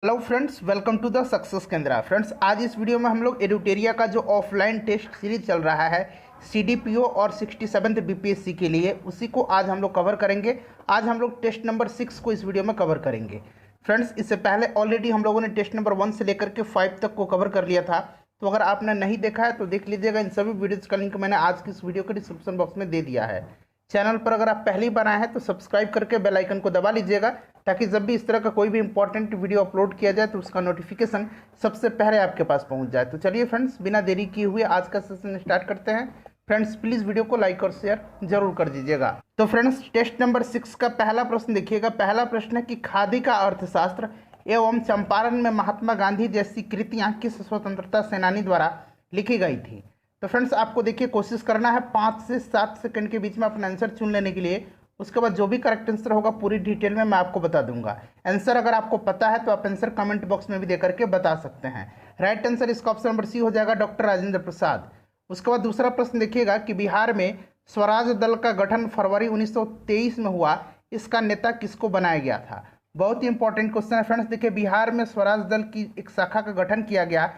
Hello friends, welcome to the success Kendra. Friends, आज इस video में हम लोग एडुटेरिया का जो ऑफलाइन टेस्ट सीरीज चल रहा है सीडीपीओ और 67th बीपीएससी के लिए, उसी को आज हम लोग कवर करेंगे। आज हम लोग टेस्ट नंबर 6 को इस वीडियो में कवर करेंगे। फ्रेंड्स, इससे पहले ऑलरेडी हम लोगों ने टेस्ट नंबर 1 से लेकर के 5 तक को कवर कर लिया था, तो अगर आपने नहीं देखा है तो देख लीजिएगा। इन सभी वीडियोज़ का लिंक मैंने आज की इस वीडियो के डिस्क्रिप्शन बॉक्स में दे दिया है। चैनल पर अगर आप पहली बार आए हैं तो सब्सक्राइब करके बेल आइकन को दबा लीजिएगा, ताकि जब भी इस तरह का कोई भी इंपॉर्टेंट वीडियो अपलोड किया जाए तो उसका नोटिफिकेशन सबसे पहले आपके पास पहुंच जाए। तो चलिए फ्रेंड्स, बिना देरी किए हुए आज का सेशन स्टार्ट करते हैं। फ्रेंड्स, प्लीज़ वीडियो को लाइक और शेयर जरूर कर दीजिएगा। तो फ्रेंड्स, टेस्ट नंबर 6 का पहला प्रश्न देखिएगा। पहला प्रश्न है कि खादी का अर्थशास्त्र एवं चंपारण में महात्मा गांधी जैसी कृतियाँ किस स्वतंत्रता सेनानी द्वारा लिखी गई थी। तो फ्रेंड्स, आपको देखिए कोशिश करना है 5 से 7 सेकंड के बीच में अपना आंसर चुन लेने के लिए। उसके बाद जो भी करेक्ट आंसर होगा पूरी डिटेल में मैं आपको बता दूंगा। आंसर अगर आपको पता है तो आप आंसर कमेंट बॉक्स में भी देकर के बता सकते हैं। राइट आंसर इसका ऑप्शन नंबर सी हो जाएगा, डॉक्टर राजेंद्र प्रसाद। उसके बाद दूसरा प्रश्न देखिएगा कि बिहार में स्वराज दल का गठन फरवरी 1923 में हुआ, इसका नेता किसको बनाया गया था। बहुत ही इंपॉर्टेंट क्वेश्चन है फ्रेंड्स। देखिए, बिहार में स्वराज दल की एक शाखा का गठन किया गया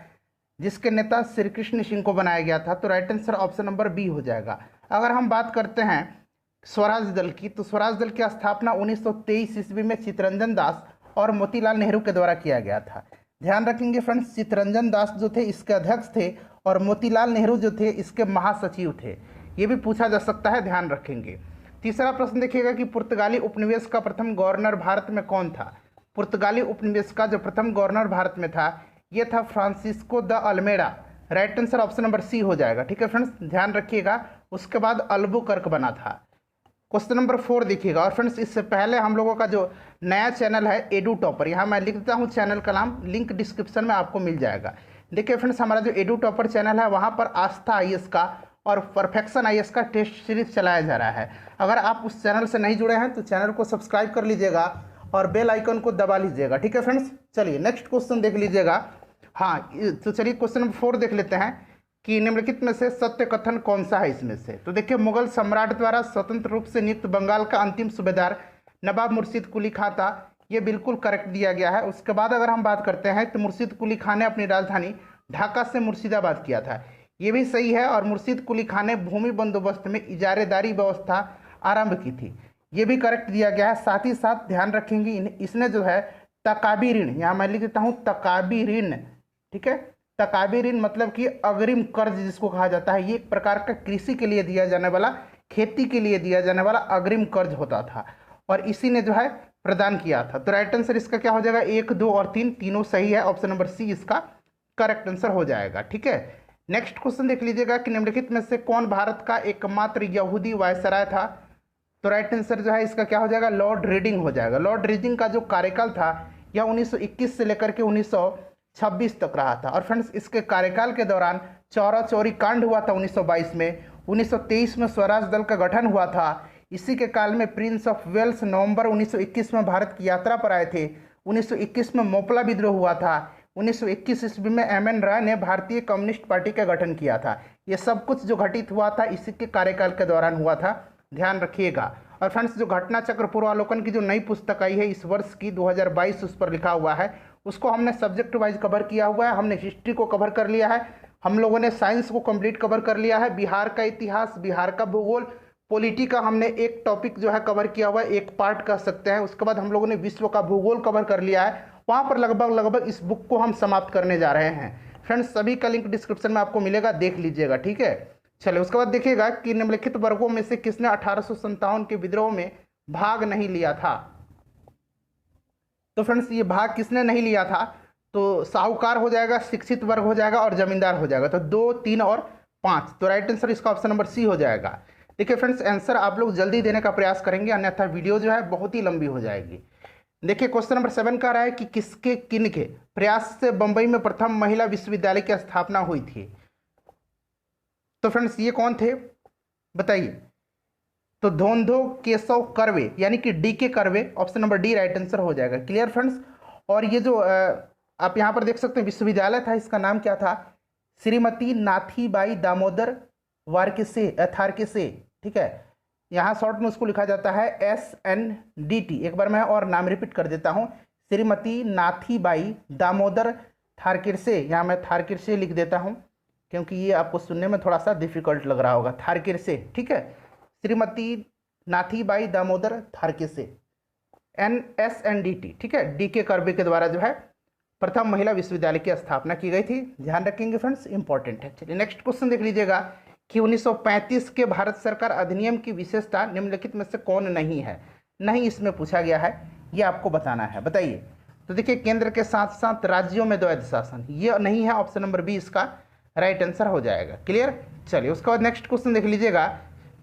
जिसके नेता श्री कृष्ण सिंह को बनाया गया था, तो right answer option number B हो जाएगा। अगर हम बात करते हैं स्वराज दल की, तो स्वराज दल की स्थापना 1923 ईस्वी में चित्तरंजन दास और मोतीलाल नेहरू के द्वारा किया गया था। ध्यान रखेंगे फ्रेंड्स, चित्तरंजन दास जो थे इसके अध्यक्ष थे और मोतीलाल नेहरू जो थे इसके महासचिव थे। ये भी पूछा जा सकता है, ध्यान रखेंगे। तीसरा प्रश्न देखिएगा कि पुर्तगाली उपनिवेश का प्रथम गवर्नर भारत में कौन था। पुर्तगाली उपनिवेश का जो प्रथम गवर्नर भारत में था ये था Francisco de Almeida. Right answer option number C हो जाएगा। ठीक है फ्रेंड्स, ध्यान रखिएगा। उसके बाद अल्बुकर्क बना था। क्वेश्चन नंबर 4 देखिएगा। और फ्रेंड्स, इससे पहले हम लोगों का जो नया चैनल है एडू टॉपर, यहाँ मैं लिख देता हूँ चैनल का नाम, लिंक डिस्क्रिप्शन में आपको मिल जाएगा। देखिए फ्रेंड्स, हमारा जो एडू टॉपर चैनल है वहाँ पर आस्था आईएएस का और परफेक्शन आईएएस का टेस्ट सीरीज चलाया जा रहा है। अगर आप उस चैनल से नहीं जुड़े हैं तो चैनल को सब्सक्राइब कर लीजिएगा और बेल आइकन को दबा लीजिएगा। ठीक है फ्रेंड्स, चलिए नेक्स्ट क्वेश्चन देख लीजिएगा। हाँ, तो चलिए क्वेश्चन नंबर 4 देख लेते हैं कि निम्नलिखित में से सत्य कथन कौन सा है इसमें से। तो देखिए, मुगल सम्राट द्वारा स्वतंत्र रूप से नियुक्त बंगाल का अंतिम सूबेदार नवाब मुर्शिद कुली खां था, ये बिल्कुल करेक्ट दिया गया है। उसके बाद अगर हम बात करते हैं तो मुर्शिद कुली खां ने अपनी राजधानी ढाका से मुर्शिदाबाद किया था, ये भी सही है। और मुर्शिद कुली खां ने भूमि बंदोबस्त में इजारेदारी व्यवस्था आरंभ की थी, ये भी करेक्ट दिया गया है। साथ ही साथ ध्यान रखेंगे इसने जो है तकाबी ऋण, यहाँ मैं लिख देता हूँ तकाबी ऋण। ठीक है, तकाबी ऋण मतलब कि अग्रिम कर्ज जिसको कहा जाता है, ये एक प्रकार का कृषि के लिए दिया जाने वाला, खेती के लिए दिया जाने वाला अग्रिम कर्ज होता था और इसी ने जो है प्रदान किया था। तो राइट आंसर इसका क्या हो जाएगा, 1, 2 और 3 तीनों सही है। ऑप्शन नंबर सी इसका करेक्ट आंसर हो जाएगा। ठीक है, नेक्स्ट क्वेश्चन देख लीजिएगा कि निम्नलिखित में से कौन भारत का एकमात्र यहूदी वायसराय था। तो राइट आंसर जो है इसका क्या हो जाएगा, लॉर्ड रीडिंग हो जाएगा। लॉर्ड रीडिंग का जो कार्यकाल था यह 1921 से लेकर के 1926 तक रहा था। और फ्रेंड्स, इसके कार्यकाल के दौरान चौरा चौरी कांड हुआ था 1922 में। 1923 में स्वराज दल का गठन हुआ था। इसी के काल में प्रिंस ऑफ वेल्स नवंबर 1921 में भारत की यात्रा पर आए थे। 1921 में मोपला विद्रोह हुआ था। 1921 ईस्वी में एम.एन. राय ने भारतीय कम्युनिस्ट पार्टी का गठन किया था। ये सब कुछ जो घटित हुआ था इसी के कार्यकाल के दौरान हुआ था, ध्यान रखिएगा। और फ्रेंड्स, जो घटना चक्र पूर्वालोकन की जो नई पुस्तक आई है इस वर्ष की 2022, उस पर लिखा हुआ है, उसको हमने सब्जेक्ट वाइज कवर किया हुआ है। हमने हिस्ट्री को कवर कर लिया है, हम लोगों ने साइंस को कंप्लीट कवर कर लिया है, बिहार का इतिहास, बिहार का भूगोल, पॉलिटी का हमने एक टॉपिक जो है कवर किया हुआ है, एक पार्ट कह सकते हैं। उसके बाद हम लोगों ने विश्व का भूगोल कवर कर लिया है। वहाँ पर लगभग इस बुक को हम समाप्त करने जा रहे हैं। फ्रेंड्स, सभी का लिंक डिस्क्रिप्शन में आपको मिलेगा, देख लीजिएगा। ठीक है, चलिए उसके बाद देखिएगा कि निम्नलिखित वर्गों में से किसने 1857 के विद्रोह में भाग नहीं लिया था। तो फ्रेंड्स, ये भाग किसने नहीं लिया था, तो साहूकार हो जाएगा, शिक्षित वर्ग हो जाएगा और जमींदार हो जाएगा। तो 2, 3 और 5, तो राइट आंसर इसका ऑप्शन नंबर सी हो जाएगा। देखिए फ्रेंड्स, आंसर आप लोग जल्दी देने का प्रयास करेंगे, अन्यथा वीडियो जो है बहुत ही लंबी हो जाएगी। देखिए क्वेश्चन नंबर 7 कह रहा है कि किसके किन के प्रयास से बंबई में प्रथम महिला विश्वविद्यालय की स्थापना हुई थी। तो फ्रेंड्स, ये कौन थे बताइए। तो धोंधो केशव कर्वे यानी कि DK. Curve, option number D right answer हो जाएगा। Clear friends. और ये जो आप यहाँ पर देख सकते हैं विश्वविद्यालय था, इसका नाम क्या था, श्रीमती नाथीबाई दामोदर थारकेसे। ठीक है, यहाँ शॉर्ट में उसको लिखा जाता है SNDT। एक बार मैं और नाम रिपीट कर देता हूँ, श्रीमती नाथीबाई दामोदर थारकिरसे, यहाँ मैं थारकिरसे लिख देता हूँ क्योंकि ये आपको सुनने में थोड़ा सा डिफिकल्ट लग रहा होगा, थारकिरसे, ठीक है। श्रीमती नाथीबाई दामोदर थारकिरसे, NSNDT, ठीक है, DK कर्बे के द्वारा जो है प्रथम महिला विश्वविद्यालय की स्थापना की गई थी। ध्यान रखेंगे फ्रेंड्स, इंपॉर्टेंट है। चलिए नेक्स्ट क्वेश्चन देख लीजिएगा कि 1935 के भारत सरकार अधिनियम की विशेषता निम्नलिखित में से कौन नहीं है। नहीं इसमें पूछा गया है, ये आपको बताना है, बताइए। तो देखिए, केंद्र के साथ साथ राज्यों में द्वैध शासन, ये नहीं है, ऑप्शन नंबर बी इसका राइट आंसर हो जाएगा। क्लियर। चलिए उसके बाद नेक्स्ट क्वेश्चन देख लीजिएगा,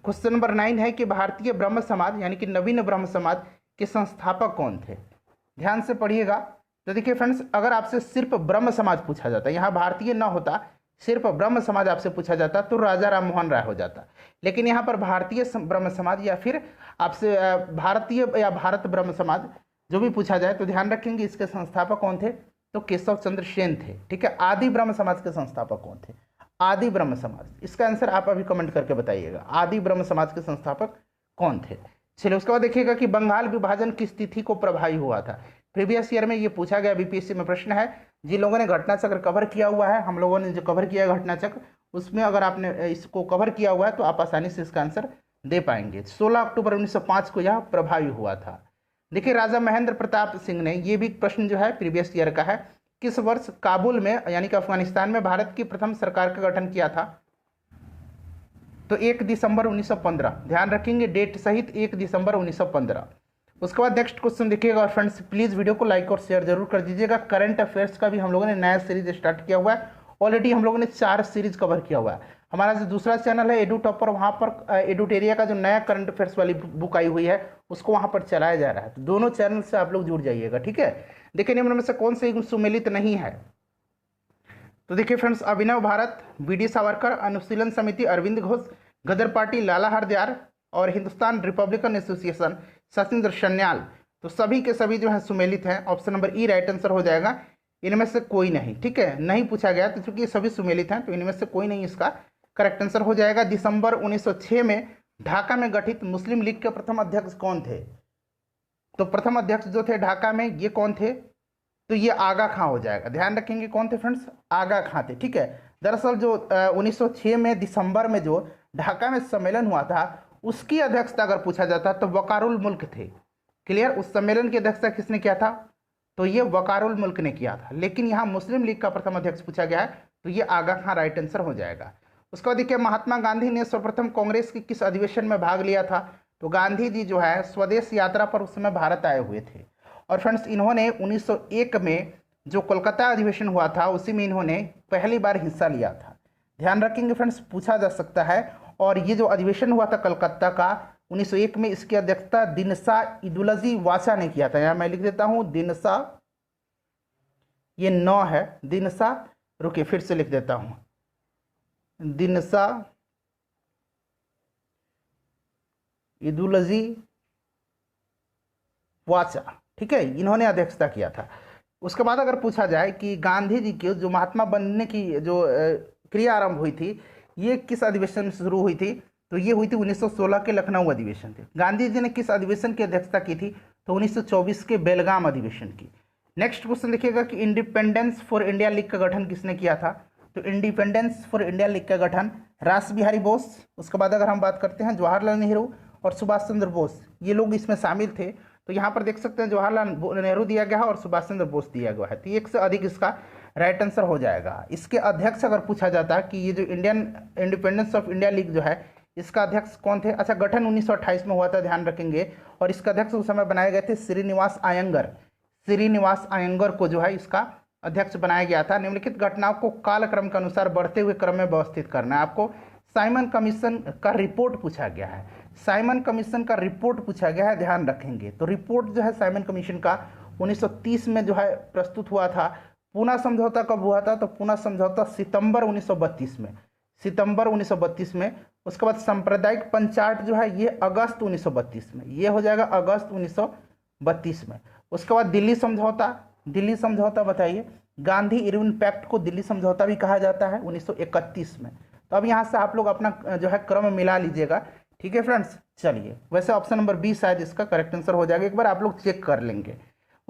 क्वेश्चन नंबर 9 है कि भारतीय ब्रह्म समाज यानी कि नवीन ब्रह्म समाज के संस्थापक कौन थे। ध्यान से पढ़िएगा। तो देखिए फ्रेंड्स, अगर आपसे सिर्फ ब्रह्म समाज पूछा जाता, यहाँ भारतीय न होता, सिर्फ ब्रह्म समाज आपसे पूछा जाता तो राजा राम मोहन राय हो जाता, लेकिन यहाँ पर भारतीय ब्रह्म समाज या फिर आपसे भारतीय या भारत ब्रह्म समाज जो भी पूछा जाए तो ध्यान रखेंगे इसके संस्थापक कौन थे, तो केशव चंद्र सेन थे, ठीक है। आदि ब्रह्म समाज के संस्थापक कौन थे, आदि ब्रह्म समाज, इसका आंसर आप अभी कमेंट करके बताइएगा, आदि ब्रह्म समाज के संस्थापक कौन थे। चलिए उसके बाद देखिएगा कि बंगाल विभाजन किस तिथि को प्रभावी हुआ था। प्रीवियस ईयर में ये पूछा गया, बीपीएससी में प्रश्न है। जिन लोगों ने घटना चक्र कवर किया हुआ है, हम लोगों ने जो कवर किया है घटना चक्र, उसमें अगर आपने इसको कवर किया हुआ है तो आप आसानी से इसका आंसर दे पाएंगे। 16 अक्टूबर 1905 को यह प्रभावी हुआ था। देखिए, राजा महेंद्र प्रताप सिंह ने, ये भी प्रश्न जो है प्रीवियस ईयर का है, किस वर्ष काबुल में यानी कि अफगानिस्तान में भारत की प्रथम सरकार का गठन किया था। तो 1 दिसंबर 1915, ध्यान रखेंगे डेट सहित 1 दिसंबर 1915। उसके बाद नेक्स्ट क्वेश्चन देखिएगा। और फ्रेंड्स प्लीज़ वीडियो को लाइक और शेयर जरूर कर दीजिएगा। करंट अफेयर्स का भी हम लोगों ने नया सीरीज स्टार्ट किया हुआ है, ऑलरेडी हम लोगों ने 4 सीरीज कवर किया हुआ है। हमारा जो दूसरा चैनल है एडू टॉपर, वहाँ पर एडुटेरिया का जो नया करंट अफेयर्स वाली बुक आई हुई है उसको वहाँ पर चलाया जा रहा है, तो दोनों चैनल से आप लोग जुड़ जाइएगा, ठीक है। देखिए निम्न में से कौन से सुमेलित नहीं है। तो देखिए फ्रेंड्स, अभिनव भारत, BD सावरकर, अनुशीलन समिति अरविंद घोष, गदर पार्टी लाला हरदयाल और हिंदुस्तान रिपब्लिकन एसोसिएशन सचिंद्र सन्याल, तो सभी के सभी जो है सुमेलित हैं। ऑप्शन नंबर ई राइट आंसर हो जाएगा, इनमें से कोई नहीं, ठीक है, नहीं पूछा गया तो चूंकि सभी सुमेलित हैं तो इनमें से कोई नहीं इसका करेक्ट आंसर हो जाएगा। दिसंबर 1906 में ढाका में गठित मुस्लिम लीग के प्रथम अध्यक्ष कौन थे। तो प्रथम अध्यक्ष जो थे ढाका में, ये कौन थे, तो ये आगा खां हो जाएगा। ध्यान रखेंगे कौन थे फ्रेंड्स, आगा खां थे, ठीक है। दरअसल जो 1906 में दिसंबर में जो ढाका में सम्मेलन हुआ था उसकी अध्यक्षता अगर पूछा जाता तो वकारुल मुल्क थे। क्लियर। उस सम्मेलन की अध्यक्षता किसने किया था, तो ये वकारुल मुल्क ने किया था, लेकिन यहाँ मुस्लिम लीग का प्रथम अध्यक्ष पूछा गया है तो ये आगा खां राइट आंसर हो जाएगा। उसके बाद देखिए, महात्मा गांधी ने सर्वप्रथम कांग्रेस के किस अधिवेशन में भाग लिया था। तो गांधी जी जो है स्वदेश यात्रा पर उस समय भारत आए हुए थे, और फ्रेंड्स इन्होंने 1901 में जो कोलकाता अधिवेशन हुआ था उसी में इन्होंने पहली बार हिस्सा लिया था। ध्यान रखेंगे फ्रेंड्स, पूछा जा सकता है। और ये जो अधिवेशन हुआ था कलकत्ता का 1901 में, इसकी अध्यक्षता दिनसा इदुलजी वासा ने किया था। यहाँ मैं लिख देता हूँ दिनसा, ये 9 है, दिनसा, रुकिए फिर से लिख देता हूँ, दिनसा इदुलजी वाचा, ठीक है, इन्होंने अध्यक्षता किया था। उसके बाद अगर पूछा जाए कि गांधी जी की जो महात्मा बनने की जो क्रिया आरंभ हुई थी ये किस अधिवेशन से शुरू हुई थी, तो ये हुई थी 1916 के लखनऊ अधिवेशन थे। गांधी जी ने किस अधिवेशन की अध्यक्षता की थी, तो 1924 के बेलगाम अधिवेशन की। नेक्स्ट क्वेश्चन देखिएगा कि इंडिपेंडेंस फॉर इंडिया लीग का गठन किसने किया था। तो इंडिपेंडेंस फॉर इंडिया लीग का गठन रास बिहारी बोस, उसके बाद अगर हम बात करते हैं जवाहरलाल नेहरू और सुभाष चंद्र बोस, ये लोग इसमें शामिल थे। तो यहाँ पर देख सकते हैं जवाहरलाल नेहरू दिया गया है और सुभाष चंद्र बोस दिया गया है, तो एक से अधिक इसका राइट आंसर हो जाएगा। इसके अध्यक्ष अगर पूछा जाता है कि ये जो Indian independence of India league जो है इसका अध्यक्ष कौन थे। अच्छा, गठन 1928 में हुआ था, ध्यान रखेंगे, और इसका अध्यक्ष उस समय बनाए गए थे श्रीनिवास अयंगर। श्रीनिवास अयंगर को जो है इसका अध्यक्ष बनाया गया था। निम्नलिखित घटनाओं को कालक्रम के अनुसार बढ़ते हुए क्रम में व्यवस्थित करना है आपको। साइमन कमीशन का रिपोर्ट पूछा गया है, साइमन कमीशन का रिपोर्ट पूछा गया है, ध्यान रखेंगे। तो रिपोर्ट जो है साइमन कमीशन का 1930 में जो है प्रस्तुत हुआ था। पूना समझौता कब हुआ था, तो पूना समझौता सितंबर 1932 में, सितंबर 1932 में। उसके बाद सांप्रदायिक पंचायत जो है ये अगस्त 1932 में, ये हो जाएगा अगस्त 1932 में। उसके बाद दिल्ली समझौता, दिल्ली समझौता बताइए, गांधी इरविन पैक्ट को दिल्ली समझौता भी कहा जाता है 1931 में। तो अब यहाँ से आप लोग अपना जो है क्रम मिला लीजिएगा, ठीक है फ्रेंड्स। चलिए, वैसे ऑप्शन नंबर बी शायद इसका करेक्ट आंसर हो जाएगा, एक बार आप लोग चेक कर लेंगे।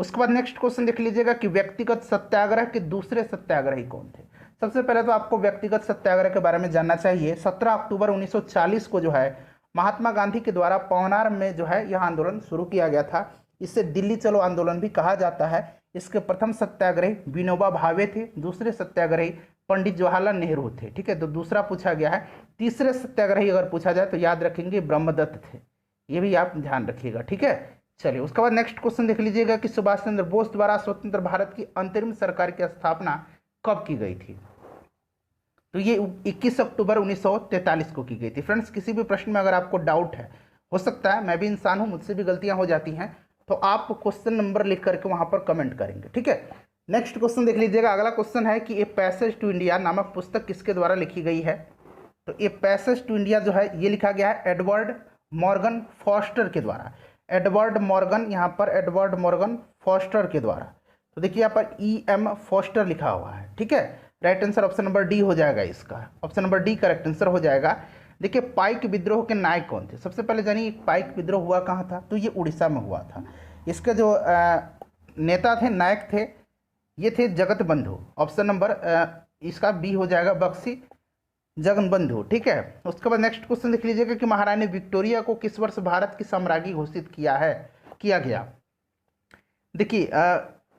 उसके बाद नेक्स्ट क्वेश्चन देख लीजिएगा कि व्यक्तिगत सत्याग्रह के दूसरे सत्याग्रही कौन थे। सबसे पहले तो आपको व्यक्तिगत सत्याग्रह के बारे में जानना चाहिए। 17 अक्टूबर 1940 को जो है महात्मा गांधी के द्वारा पवनार में जो है यह आंदोलन शुरू किया गया था। इसे दिल्ली चलो आंदोलन भी कहा जाता है। इसके प्रथम सत्याग्रही विनोबा भावे थे, दूसरे सत्याग्रही पंडित जवाहरलाल नेहरू थे। ठीक है, तो दूसरा पूछा गया है। तीसरे सत्याग्रही अगर पूछा जाए तो याद रखेंगे ब्रह्मदत्त थे, ये भी आप ध्यान रखिएगा। ठीक है, चलिए उसके बाद नेक्स्ट क्वेश्चन देख लीजिएगा कि सुभाष चंद्र बोस द्वारा स्वतंत्र भारत की अंतरिम सरकार की स्थापना कब की गई थी। तो ये 21 अक्टूबर 1943 को की गई थी। फ्रेंड्स, किसी भी प्रश्न में अगर आपको डाउट है, हो सकता है मैं भी इंसान हूं, मुझसे भी गलतियां हो जाती हैं, तो आप क्वेश्चन नंबर लिख करके वहां पर कमेंट करेंगे। ठीक है, नेक्स्ट क्वेश्चन देख लीजिएगा। अगला क्वेश्चन है कि ए पैसेज टू इंडिया नामक पुस्तक किसके द्वारा लिखी गई है। तो ए पैसेज टू इंडिया जो है ये लिखा गया है एडवर्ड मॉर्गन फॉस्टर के द्वारा। एडवर्ड मॉर्गन, यहाँ पर एडवर्ड मॉर्गन फॉस्टर के द्वारा। तो देखिए यहाँ पर E.M. फॉस्टर लिखा हुआ है। ठीक है, right answer option number D हो जाएगा इसका। Option number D correct answer हो जाएगा। देखिए पाइक विद्रोह के नायक कौन थे। सबसे पहले जानिए पाइक विद्रोह हुआ कहाँ था, तो ये उड़ीसा में हुआ था। इसके जो नेता थे, नायक थे, ये थे जगत बंधु। ऑप्शन नंबर इसका बी हो जाएगा, बख्शी जगनबंधु। ठीक है, उसके बाद नेक्स्ट क्वेश्चन देख लीजिएगा कि महारानी विक्टोरिया को किस वर्ष भारत की साम्राज्ञी घोषित किया गया। देखिए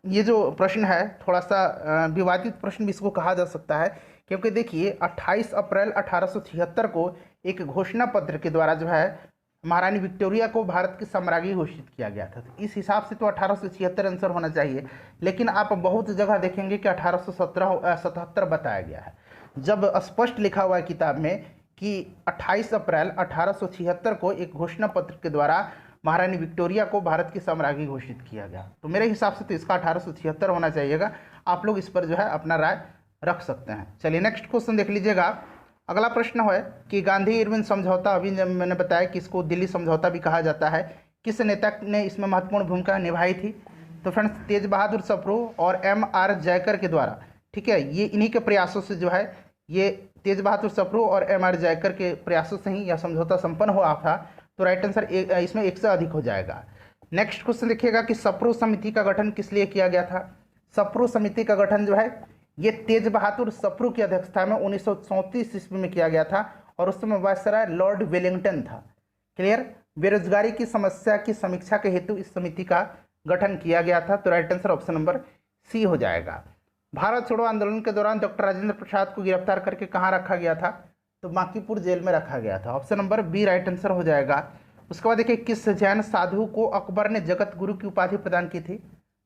ये जो प्रश्न है थोड़ा सा विवादित प्रश्न भी इसको कहा जा सकता है, क्योंकि देखिए 28 अप्रैल 1876 को एक घोषणा पत्र के द्वारा जो है महारानी विक्टोरिया को भारत की साम्राज्ञी घोषित किया गया था। तो इस हिसाब से तो 1876 आंसर होना चाहिए, लेकिन आप बहुत जगह देखेंगे कि 1877 बताया गया है। जब स्पष्ट लिखा हुआ है किताब में कि 28 अप्रैल 1876 को एक घोषणा पत्र के द्वारा महारानी विक्टोरिया को भारत की साम्राज्ञी घोषित किया गया, तो मेरे हिसाब से तो इसका 1876 होना चाहिएगा। आप लोग इस पर जो है अपना राय रख सकते हैं। चलिए नेक्स्ट क्वेश्चन देख लीजिएगा। अगला प्रश्न है कि गांधी इरविन समझौता, अभी मैंने बताया कि इसको दिल्ली समझौता भी कहा जाता है, किस नेता ने इसमें महत्वपूर्ण भूमिका निभाई थी। तो फ्रेंड्स तेज बहादुर सप्रू और M.R. जयकर के द्वारा। ठीक है, ये इन्हीं के प्रयासों से जो है, ये तेज बहादुर सप्रू और M.R. जयकर के प्रयासों से ही यह समझौता संपन्न हुआ था। तो राइट आंसर इसमें एक से अधिक हो जाएगा। नेक्स्ट क्वेश्चन देखिएगा कि सप्रू समिति का गठन किस लिए किया गया था। सप्रू समिति का गठन जो है ये तेज बहादुर सप्रू की अध्यक्षता में 1934 ईस्वी में किया गया था, और उस समय वायसराय लॉर्ड वेलिंगटन था। क्लियर, बेरोजगारी की समस्या की समीक्षा के हेतु इस समिति का गठन किया गया था। तो right answer option number C हो जाएगा। भारत छोड़ो आंदोलन के दौरान डॉक्टर राजेंद्र प्रसाद को गिरफ्तार करके कहाँ रखा गया था, तो बांकीपुर जेल में रखा गया था। Option number B right answer हो जाएगा। उसके बाद देखिए किस जैन साधु को अकबर ने जगत गुरु की उपाधि प्रदान की थी।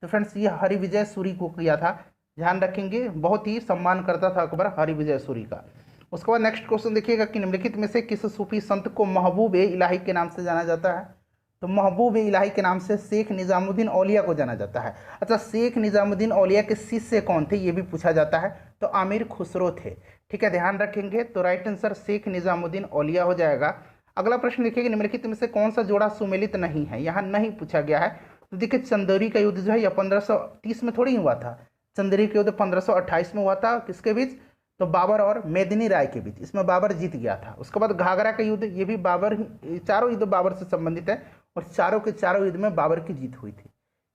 तो फ्रेंड्स ये हरिविजय सूरी को किया था, ध्यान रखेंगे, बहुत ही सम्मान करता था अकबर हरिविजय सूरी का। उसके बाद नेक्स्ट क्वेश्चन देखिएगा कि निम्नलिखित में से किस सूफी संत को महबूब ए इलाही के नाम से जाना जाता है। तो महबूब ए इलाही के नाम से शेख निजामुद्दीन औलिया को जाना जाता है। अच्छा, शेख निजामुद्दीन औलिया के शिष्य कौन थे ये भी पूछा जाता है, तो आमिर खुसरो थे। ठीक है, ध्यान रखेंगे। तो राइट आंसर शेख निजामुद्दीन औलिया हो जाएगा। अगला प्रश्न देखिएगा निम्नलिखित में से कौन सा जोड़ा सुमेलित नहीं है, यहाँ नहीं पूछा गया है। तो देखिए चंदेरी का युद्ध जो है यह 1530 में थोड़ी हुआ था, चंदेरी का युद्ध 1528 में हुआ था। किसके बीच, तो बाबर और मेदिनी राय के बीच, इसमें बाबर जीत गया था। उसके बाद घाघरा का युद्ध, ये भी बाबर, चारों युद्ध बाबर से संबंधित है, और चारों के चारों युद्ध में बाबर की जीत हुई थी।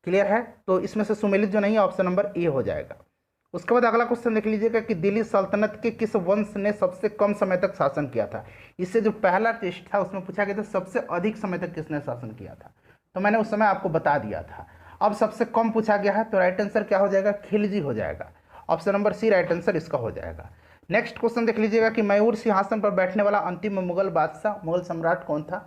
क्लियर है, तो इसमें से सुमेलित जो नहीं है ऑप्शन नंबर ए हो जाएगा। उसके बाद अगला क्वेश्चन देख लीजिएगा कि दिल्ली सल्तनत के किस वंश ने सबसे कम समय तक शासन किया था। इससे जो पहला टेस्ट था उसमें पूछा गया था सबसे अधिक समय तक किसने शासन किया था, तो मैंने उस समय आपको बता दिया था। अब सबसे कम पूछा गया है, तो राइट आंसर क्या हो जाएगा, खिलजी हो जाएगा। Option number C right answer इसका हो जाएगा। नेक्स्ट क्वेश्चन देख लीजिएगा कि मयूर सिंहासन पर बैठने वाला अंतिम मुगल बादशाह, मुगल सम्राट कौन था।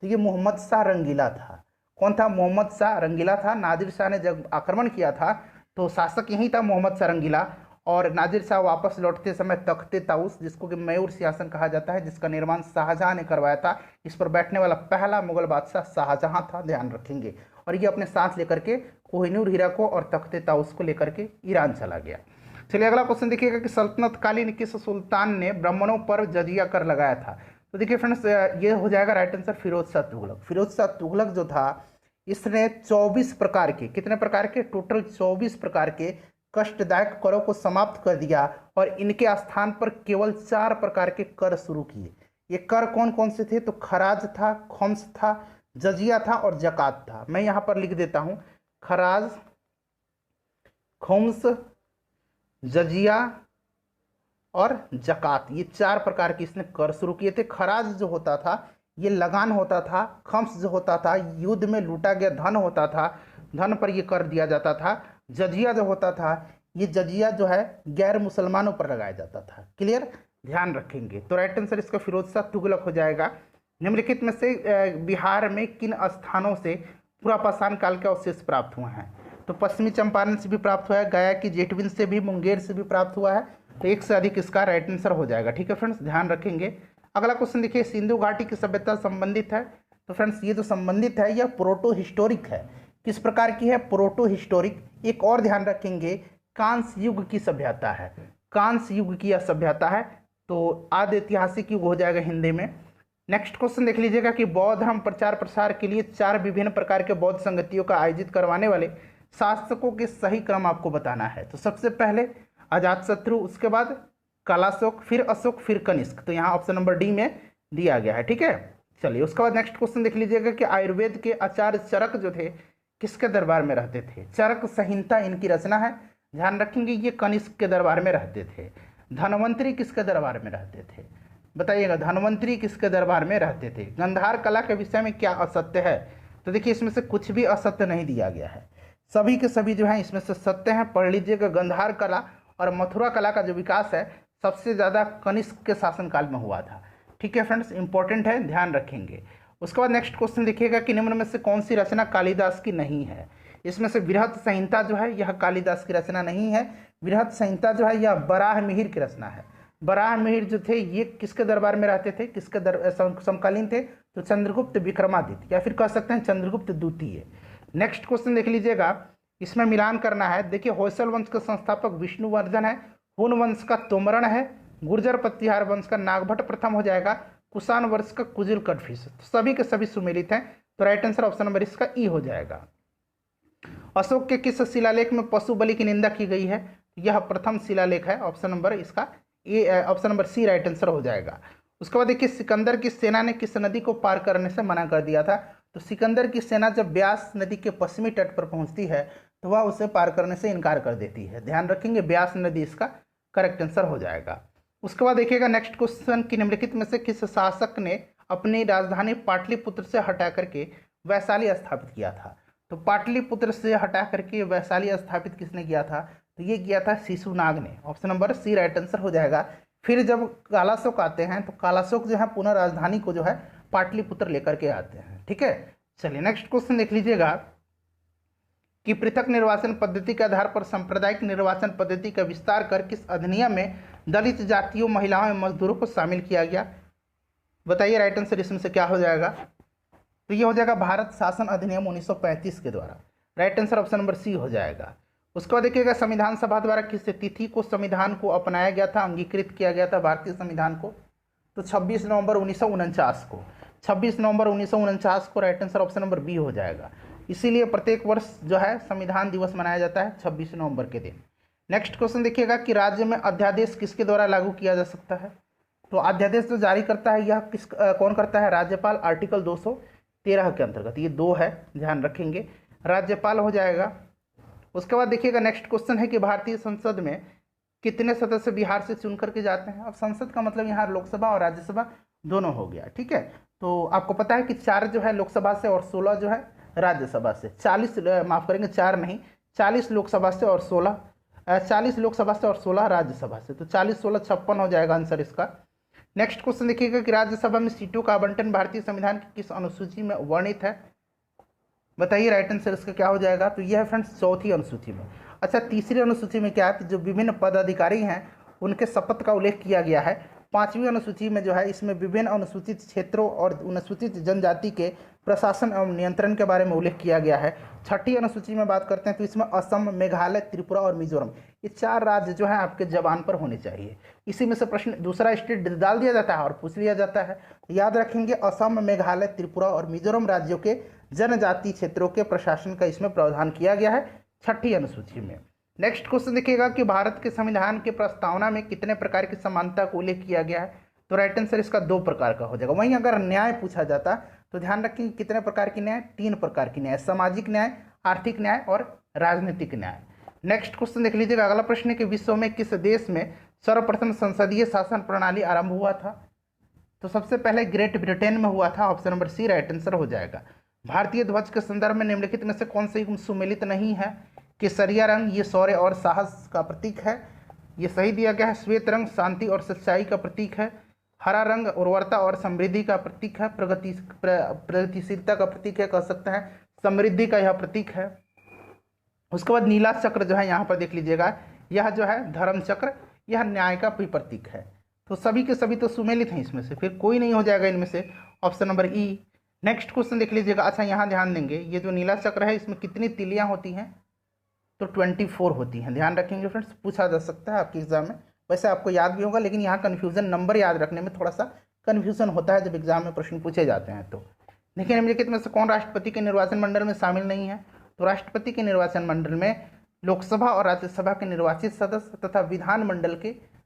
तो ये मोहम्मद शाह रंगीला था। कौन था, मोहम्मद शाह रंगीला था। नादिर शाह ने जब आक्रमण किया था तो शासक यही था मोहम्मद शाह रंगीला, और नादिर शाह वापस लौटते समय तख्ते ताउस, जिसको कि मयूर सिंहासन कहा जाता है, जिसका निर्माण शाहजहां ने करवाया था, इस पर बैठने वाला पहला मुगल बादशाह शाहजहां था, ध्यान रखेंगे। और ये अपने साथ लेकर के कोहिनूर हीरा को और तख्ते ताउस को लेकर के ईरान चला गया। चलिए अगला क्वेश्चन देखिएगा कि सल्तनत कालीन किस सुल्तान ने ब्राह्मणों पर जजिया कर लगाया था। तो देखिए फ्रेंड्स ये हो जाएगा राइट आंसर फिरोज शाह तुगलक। फिरोज शाह तुगलक जो था इसने 24 प्रकार के, कितने प्रकार के, टोटल 24 प्रकार के कष्टदायक करों को समाप्त कर दिया, और इनके स्थान पर केवल 4 प्रकार के कर शुरू किए। ये कर कौन कौन से थे, तो खराज था, खम्स था, जजिया था और जकात था। मैं यहाँ पर लिख देता हूँ, खराज, खुम्स, जजिया और जकात, ये 4 प्रकार के इसने कर शुरू किए थे। खराज जो होता था ये लगान होता था। खम्स जो होता था युद्ध में लूटा गया धन होता था, धन पर ये कर दिया जाता था। जजिया जो होता था ये जजिया जो है गैर मुसलमानों पर लगाया जाता था। क्लियर, ध्यान रखेंगे। तो राइट आंसर इसका फिरोज शाह तुगलक हो जाएगा। निम्नलिखित में से बिहार में किन स्थानों से पुरापाषाण काल के अवशेष प्राप्त हुए हैं? तो पश्चिमी चंपारण से भी प्राप्त हुआ है, गया की जेठबिंद से भी, मुंगेर से भी प्राप्त हुआ है। तो एक से अधिक इसका राइट आंसर हो जाएगा। ठीक है फ्रेंड्स, ध्यान रखेंगे। अगला क्वेश्चन देखिए, सिंधु घाटी की सभ्यता संबंधित है। तो फ्रेंड्स ये जो संबंधित है यह प्रोटो हिस्टोरिक है। किस प्रकार की है? Proto historic. एक और ध्यान रखेंगे, कांस्य युग की सभ्यता है। कांस्य युग की यह सभ्यता है, तो आदि ऐतिहासिक युग हो जाएगा हिंदी में। नेक्स्ट क्वेश्चन देख लीजिएगा कि बौद्ध धर्म प्रचार प्रसार के लिए 4 विभिन्न प्रकार के बौद्ध संगतियों का आयोजित करवाने वाले शासकों के सही क्रम आपको बताना है। तो सबसे पहले अजातशत्रु, उसके बाद कालाशोक, फिर अशोक, फिर कनिष्क। तो यहाँ ऑप्शन नंबर डी में दिया गया है। ठीक है, चलिए उसके बाद नेक्स्ट क्वेश्चन देख लीजिएगा कि आयुर्वेद के आचार्य चरक जो थे किसके दरबार में रहते थे? चरक संहिता इनकी रचना है। ध्यान रखेंगे ये कनिष्क के दरबार में रहते थे। धनवंतरी किसके दरबार में रहते थे? बताइएगा, धनवंतरी किसके दरबार में रहते थे? गंधार कला के विषय में क्या असत्य है? तो देखिए इसमें से कुछ भी असत्य नहीं दिया गया है, सभी के सभी जो है इसमें से सत्य हैं। पढ़ लीजिएगा, गंधार कला और मथुरा कला का जो विकास है सबसे ज़्यादा कनिष्क के शासनकाल में हुआ था। ठीक है फ्रेंड्स, इंपॉर्टेंट है, ध्यान रखेंगे। उसके बाद नेक्स्ट क्वेश्चन देखिएगा कि निम्न में से कौन सी रचना कालिदास की नहीं है? इसमें से बृहत संहिता जो है यह कालिदास की रचना नहीं है। बृहत संहिता जो है यह बराह मिहिर की रचना है। बराह मिहिर जो थे ये किसके दरबार में रहते थे? किसके समकालीन थे? तो चंद्रगुप्त विक्रमादित्य, या फिर कह सकते हैं चंद्रगुप्त द्वितीय। नेक्स्ट क्वेश्चन देख लीजिएगा, इसमें मिलान करना है। देखिए होयसल वंश के संस्थापक विष्णुवर्धन है, हुन वंश का तोमरण है, गुर्जर प्रतिहार वंश का नागभट्ट प्रथम हो जाएगा, कुषाण वंश का कुजिल कटफिस। सभी के सभी सुमेलित हैं। तो राइट आंसर ऑप्शन नंबर इसका ई हो जाएगा। अशोक के किस शिलालेख में पशु बलि की निंदा की गई है? यह प्रथम शिलालेख है। ऑप्शन नंबर इसका A, option number C right answer हो जाएगा। उसके बाद देखिए, सिकंदर की सेना ने किस नदी को पार करने से मना कर दिया था? तो सिकंदर की सेना जब ब्यास नदी के पश्चिमी तट पर पहुंचती है तो वह उसे पार करने से इनकार कर देती है। ध्यान रखेंगे, ब्यास नदी इसका करेक्ट आंसर हो जाएगा। उसके बाद देखिएगा नेक्स्ट क्वेश्चन कि निम्नलिखित में से किस शासक ने अपनी राजधानी पाटलिपुत्र से हटा करके वैशाली स्थापित किया था? तो पाटलिपुत्र से हटा करके वैशाली स्थापित किसने किया था? तो ये किया था शिशुनाग ने। Option number C right answer हो जाएगा। फिर जब कालाशोक आते हैं तो कालाशोक जो है पुनः राजधानी को जो है पाटलिपुत्र लेकर के आते हैं। ठीक है, चलिए नेक्स्ट क्वेश्चन देख लीजिएगा कि पृथक निर्वाचन पद्धति के आधार पर सांप्रदायिक निर्वाचन पद्धति का विस्तार कर किस अधिनियम में दलित जातियों, महिलाओं एवं मजदूरों को शामिल किया गया? बताइए राइट आंसर इसमें से क्या हो जाएगा? तो ये हो जाएगा भारत शासन अधिनियम 1935 के द्वारा। Right answer option number C हो जाएगा। उसके बाद देखिएगा, संविधान सभा द्वारा किस तिथि को संविधान को अपनाया गया था, अंगीकृत किया गया था भारतीय संविधान को? तो 26 नवंबर 1949 को। 26 नवंबर 1949 को right answer option number B हो जाएगा। इसीलिए प्रत्येक वर्ष जो है संविधान दिवस मनाया जाता है 26 नवंबर के दिन। नेक्स्ट क्वेश्चन देखिएगा कि राज्य में अध्यादेश किसके द्वारा लागू किया जा सकता है? तो अध्यादेश जो जारी करता है यह कौन करता है? राज्यपाल, आर्टिकल 213 के अंतर्गत। ये 2 है, ध्यान रखेंगे, राज्यपाल हो जाएगा। उसके बाद देखिएगा नेक्स्ट क्वेश्चन है कि भारतीय संसद में कितने सदस्य बिहार से चुन करके जाते हैं? अब संसद का मतलब यहाँ लोकसभा और राज्यसभा दोनों हो गया। ठीक है, तो आपको पता है कि 4 जो है लोकसभा से और 16 जो है राज्यसभा से। 40 माफ करेंगे 4 नहीं, 40 लोकसभा से और 40 लोकसभा से और 16 राज्यसभा से। तो 40 16 56 हो जाएगा आंसर इसका। नेक्स्ट क्वेश्चन देखिएगा कि राज्यसभा में सीटों का आवंटन भारतीय संविधान की किस अनुसूची में वर्णित है? बताइए राइट आंसर इसका क्या हो जाएगा? तो यह है फ्रेंड्स चौथी अनुसूची में। अच्छा, तीसरी अनुसूची में क्या है? जो विभिन्न पदाधिकारी हैं उनके शपथ का उल्लेख किया गया है। 5वीं अनुसूची में जो है इसमें विभिन्न अनुसूचित क्षेत्रों और अनुसूचित जनजाति के प्रशासन एवं नियंत्रण के बारे में उल्लेख किया गया है। 6ठी अनुसूची में बात करते हैं तो इसमें असम, मेघालय, त्रिपुरा और मिजोरम, ये 4 राज्य जो है आपके जबान पर होने चाहिए। इसी में से प्रश्न दूसरा स्टेट डाल दिया जाता है और पूछ लिया जाता है। याद रखेंगे, असम, मेघालय, त्रिपुरा और मिजोरम राज्यों के जनजाति क्षेत्रों के प्रशासन का इसमें प्रावधान किया गया है 6ठी अनुसूची में। नेक्स्ट क्वेश्चन देखिएगा कि भारत के संविधान की प्रस्तावना में कितने प्रकार की समानता को उल्लेख किया गया है? तो राइट आंसर इसका 2 प्रकार का हो जाएगा। वहीं अगर न्याय पूछा जाता तो ध्यान रखेंगे कितने प्रकार की न्याय? 3 प्रकार की न्याय, सामाजिक न्याय, आर्थिक न्याय और राजनीतिक न्याय। नेक्स्ट क्वेश्चन देख लीजिएगा। अगला प्रश्न है कि विश्व में किस देश में सर्वप्रथम संसदीय शासन प्रणाली आरंभ हुआ था? तो सबसे पहले ग्रेट ब्रिटेन में हुआ था। Option number C right answer हो जाएगा। भारतीय ध्वज के संदर्भ में निम्नलिखित में से कौन सा युग्म सुमेलित नहीं है? केसरिया रंग ये शौर्य और साहस का प्रतीक है, ये सही दिया गया है। श्वेत रंग शांति और सच्चाई का प्रतीक है। हरा रंग उर्वरता और समृद्धि का प्रतीक है, प्रगतिशीलता का प्रतीक है, कह सकते हैं समृद्धि का यह प्रतीक है। उसके बाद नीला चक्र जो है यहाँ पर देख लीजिएगा, यह जो है धर्म चक्र, यह न्याय का भी प्रतीक है। तो सभी के सभी तो सुमेलित हैं, इसमें से फिर कोई नहीं हो जाएगा इनमें से। ऑप्शन नंबर ई। नेक्स्ट क्वेश्चन देख लीजिएगा। अच्छा यहाँ ध्यान देंगे, ये जो नीला चक्र है इसमें कितनी तिलियाँ होती हैं? तो 24 होती हैं। ध्यान रखेंगे फ्रेंड्स, पूछा जा सकता है आपके एग्जाम में। वैसे आपको याद भी होगा, लेकिन यहाँ कन्फ्यूजन नंबर याद रखने में थोड़ा सा कन्फ्यूजन होता है जब एग्जाम में प्रश्न पूछे जाते हैं। तो देखिए निम्नलिखित में से कौन राष्ट्रपति के निर्वाचन मंडल में शामिल नहीं है? तो राष्ट्रपति के निर्वाचन मंडल में लोकसभा और राज्यसभा के निर्वाचित सदस्य तथा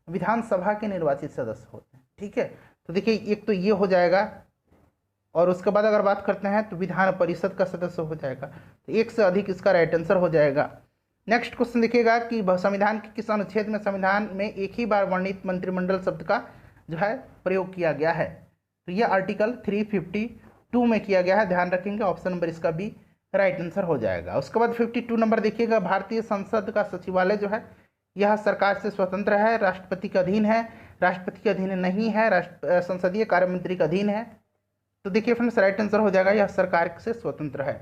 विधानसभा के निर्वाचित सदस्य होते हैं। ठीक है, तो देखिए एक तो ये हो जाएगा, और उसके बाद अगर बात करते हैं तो विधान परिषद का सदस्य हो जाएगा। तो एक से अधिक इसका राइट आंसर हो जाएगा। नेक्स्ट क्वेश्चन देखिएगा कि संविधान के किस अनुच्छेद में संविधान में एक ही बार वर्णित मंत्रिमंडल शब्द का जो है प्रयोग किया गया है? तो ये आर्टिकल 352 में किया गया है। ध्यान रखेंगे, ऑप्शन नंबर इसका भी राइट आंसर हो जाएगा। उसके बाद 52 नंबर देखिएगा। भारतीय संसद का सचिवालय जो है यह सरकार से स्वतंत्र है, राष्ट्रपति के अधीन है, राष्ट्रपति के अधीन नहीं है, संसदीय कार्य मंत्री के अधीन है। तो देखिए फ्रेंड्स राइट आंसर हो जाएगा, यह सरकार से स्वतंत्र है।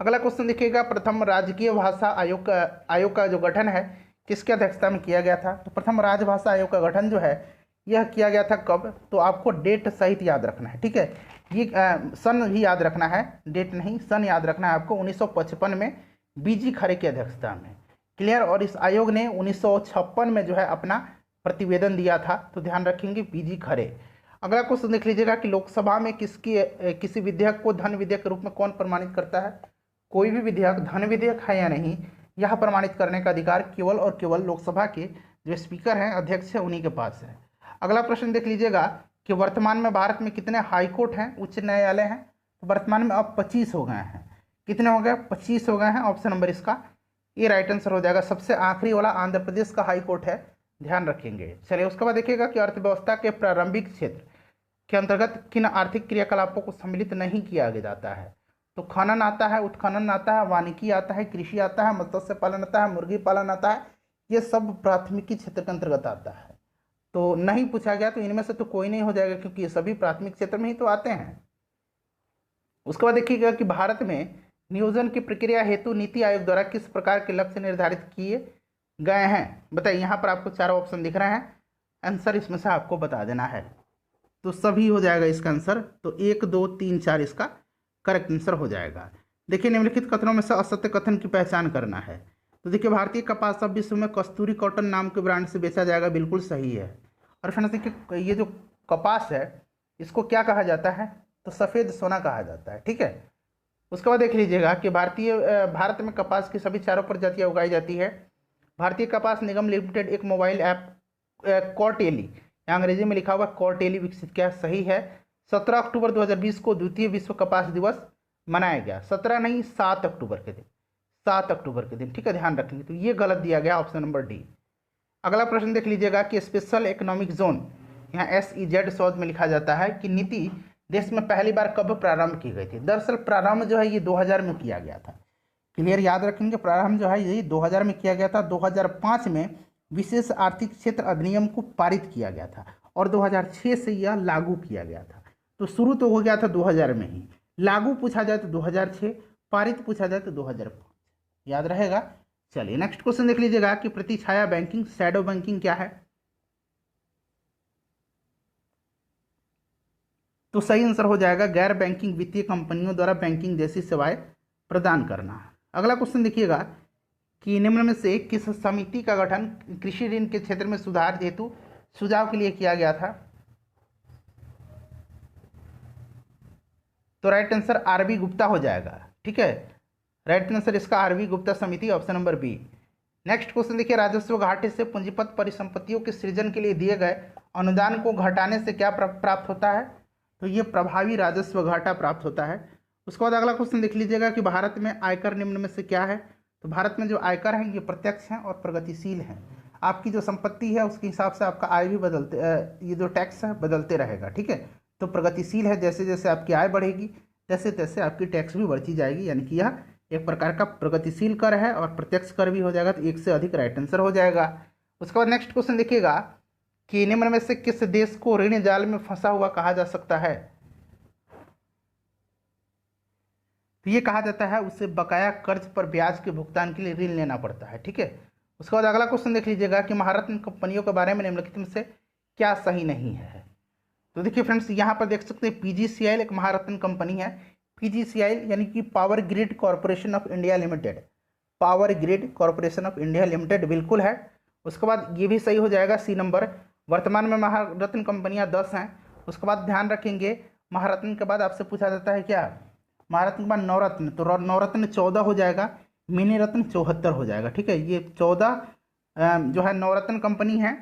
अगला क्वेश्चन देखिएगा। प्रथम राजकीय भाषा आयोग का जो गठन है किसके अध्यक्षता में किया गया था? तो प्रथम राजभाषा आयोग का गठन जो है यह किया गया था कब? तो आपको डेट सहित याद रखना है। ठीक है, ये सन भी याद रखना है, डेट नहीं, सन याद रखना है आपको। 1955 में बीजी खरे की अध्यक्षता में। क्लियर। और इस आयोग ने 1956 में जो है अपना प्रतिवेदन दिया था। तो ध्यान रखेंगे बीजी खरे। अगला क्वेश्चन देख लीजिएगा कि लोकसभा में किसी विधेयक को धन विधेयक के रूप में कौन प्रमाणित करता है? कोई भी विधेयक धन विधेयक है या नहीं, यह प्रमाणित करने का अधिकार केवल और केवल लोकसभा के जो स्पीकर हैं, अध्यक्ष हैं, उन्हीं के पास है। अगला प्रश्न देख लीजिएगा कि वर्तमान में भारत में कितने हाई कोर्ट हैं, उच्च न्यायालय हैं? तो वर्तमान में अब 25 हो गए हैं। कितने हो गए? 25 हो गए हैं। ऑप्शन नंबर इसका ये राइट आंसर हो जाएगा। सबसे आखिरी वाला आंध्र प्रदेश का हाई कोर्ट है, ध्यान रखेंगे। चलिए उसके बाद देखिएगा कि अर्थव्यवस्था के प्रारंभिक क्षेत्र के अंतर्गत किन आर्थिक क्रियाकलापों को सम्मिलित नहीं किया जाता है? तो खनन आता है, उत्खनन आता है, वानिकी आता है, कृषि आता है, मत्स्य पालन आता है, मुर्गी पालन आता है। ये सब प्राथमिकी क्षेत्र के अंतर्गत आता है। तो नहीं पूछा गया तो इनमें से तो कोई नहीं हो जाएगा, क्योंकि ये सभी प्राथमिक क्षेत्र में ही तो आते हैं। उसके बाद देखिएगा कि भारत में नियोजन की प्रक्रिया हेतु नीति आयोग द्वारा किस प्रकार के लक्ष्य निर्धारित किए गए हैं? बताइए, यहाँ पर आपको चारों ऑप्शन दिख रहे हैं, आंसर इसमें से आपको बता देना है। तो सभी हो जाएगा इसका आंसर। तो 1 2 3 4 इसका करेक्ट आंसर हो जाएगा। देखिए निम्नलिखित कथनों में से असत्य कथन की पहचान करना है। तो देखिए भारतीय कपास अब विश्व में कस्तूरी कॉटन नाम के ब्रांड से बेचा जाएगा, बिल्कुल सही है। और फ्रेंड्स देखिए ये जो कपास है इसको क्या कहा जाता है? तो सफ़ेद सोना कहा जाता है। ठीक है, उसके बाद देख लीजिएगा कि भारत में कपास की सभी चारों प्रजातियाँ उगाई जाती है। भारतीय कपास निगम लिमिटेड एक मोबाइल ऐप कॉर्टेली, अंग्रेजी में लिखा हुआ कॉर्टेली विकसित किया, सही है। 17 अक्टूबर 2020 को द्वितीय विश्व कपास दिवस मनाया गया। 17 नहीं 7 अक्टूबर के दिन, 7 अक्टूबर के दिन। ठीक है, ध्यान रखेंगे। तो ये गलत दिया गया, ऑप्शन नंबर डी। अगला प्रश्न देख लीजिएगा कि स्पेशल इकोनॉमिक जोन, यहाँ SEZ शब्द में लिखा जाता है, कि नीति देश में पहली बार कब प्रारंभ की गई थी? दरअसल प्रारंभ जो है ये 2000 में किया गया था। क्लियर, याद रखेंगे। प्रारंभ जो है ये 2000 में किया गया था। 2005 में विशेष आर्थिक क्षेत्र अधिनियम को पारित किया गया था और 2006 से यह लागू किया गया था। तो शुरू तो हो गया था 2000 में ही, लागू पूछा जाए तो 2006, पारित पूछा जाए तो 2005। याद रहेगा। चलिए नेक्स्ट क्वेश्चन देख लीजिएगा कि प्रतिछाया बैंकिंग, शैडो बैंकिंग क्या है? तो सही आंसर हो जाएगा गैर बैंकिंग वित्तीय कंपनियों द्वारा बैंकिंग जैसी सेवाएं प्रदान करना। अगला क्वेश्चन देखिएगा कि निम्न में से किस समिति का गठन कृषि ऋण के क्षेत्र में सुधार हेतु सुझाव के लिए किया गया था? तो राइट आंसर RV गुप्ता हो जाएगा। ठीक है, राइट आंसर इसका RV गुप्ता समिति, option number B. Next question देखिए, राजस्व घाटे से पूंजीपत परिसंपत्तियों के सृजन के लिए दिए गए अनुदान को घटाने से क्या प्राप्त होता है? तो ये प्रभावी राजस्व घाटा प्राप्त होता है। उसके बाद अगला क्वेश्चन देख लीजिएगा कि भारत में आयकर निम्न में से क्या है? तो भारत में जो आयकर हैं ये प्रत्यक्ष हैं और प्रगतिशील हैं। आपकी जो संपत्ति है उसके हिसाब से आपका आय भी ये जो टैक्स है बदलते रहेगा, ठीक है। तो प्रगतिशील है, जैसे जैसे आपकी आय बढ़ेगी तैसे तैसे आपकी टैक्स भी बढ़ती जाएगी, यानी कि यह एक प्रकार का प्रगतिशील कर है और प्रत्यक्ष कर भी हो जाएगा, तो एक से अधिक राइट आंसर हो जाएगा। उसके बाद नेक्स्ट क्वेश्चन देखिएगा कि निम्न में से किस देश को ऋण जाल में फंसा हुआ कहा जा सकता है। तो ये कहा जाता है उसे बकाया कर्ज पर ब्याज के भुगतान के लिए ऋण लेना पड़ता है, ठीक है। उसके बाद अगला क्वेश्चन देख लीजिएगा कि महारत्न कंपनियों के बारे में निम्नलिखित में से क्या सही नहीं है। तो देखिए फ्रेंड्स, यहाँ पर देख सकते हैं पीजीसीएल एक महारत्न कंपनी है। पीजीसीएल यानी कि power grid corporation of India limited, power grid corporation of India limited बिल्कुल है। उसके बाद ये भी सही हो जाएगा, सी नंबर। वर्तमान में महारत्न कंपनियां 10 हैं। उसके बाद ध्यान रखेंगे महारत्न के बाद आपसे पूछा जाता है क्या, महारत्न के बाद नवरत्न, तो नवरत्न 14 हो जाएगा, मिनी रत्न 74 हो जाएगा, ठीक है। ये 14 जो है नवरत्न कंपनी है,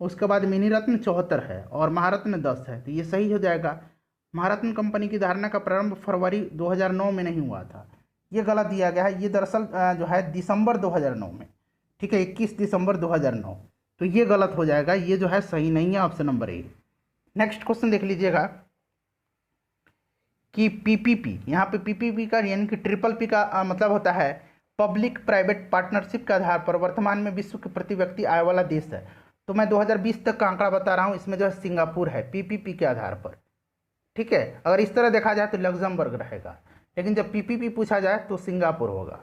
उसके बाद मिनी रत्न 74 है और महारत्न 10 है, तो ये सही हो जाएगा। महारत्न कंपनी की धारणा का प्रारंभ फरवरी 2009 में नहीं हुआ था, ये गलत दिया गया है। ये दरअसल जो है दिसंबर 2009 में, ठीक है, 21 दिसंबर 2009, तो ये गलत हो जाएगा, ये जो है सही नहीं है, ऑप्शन नंबर ए। नेक्स्ट क्वेश्चन देख लीजिएगा कि पीपीपी, यहाँ पे पीपीपी का यानी कि ट्रिपल पी का मतलब होता है पब्लिक प्राइवेट पार्टनरशिप के आधार पर वर्तमान में विश्व के प्रति व्यक्ति आय वाला देश है। तो मैं 2020 तक का आंकड़ा बता रहा हूँ, इसमें जो है सिंगापुर है पीपीपी के आधार पर, ठीक है। अगर इस तरह देखा जाए तो लग्जमबर्ग रहेगा, लेकिन जब पीपीपी पूछा जाए तो सिंगापुर होगा।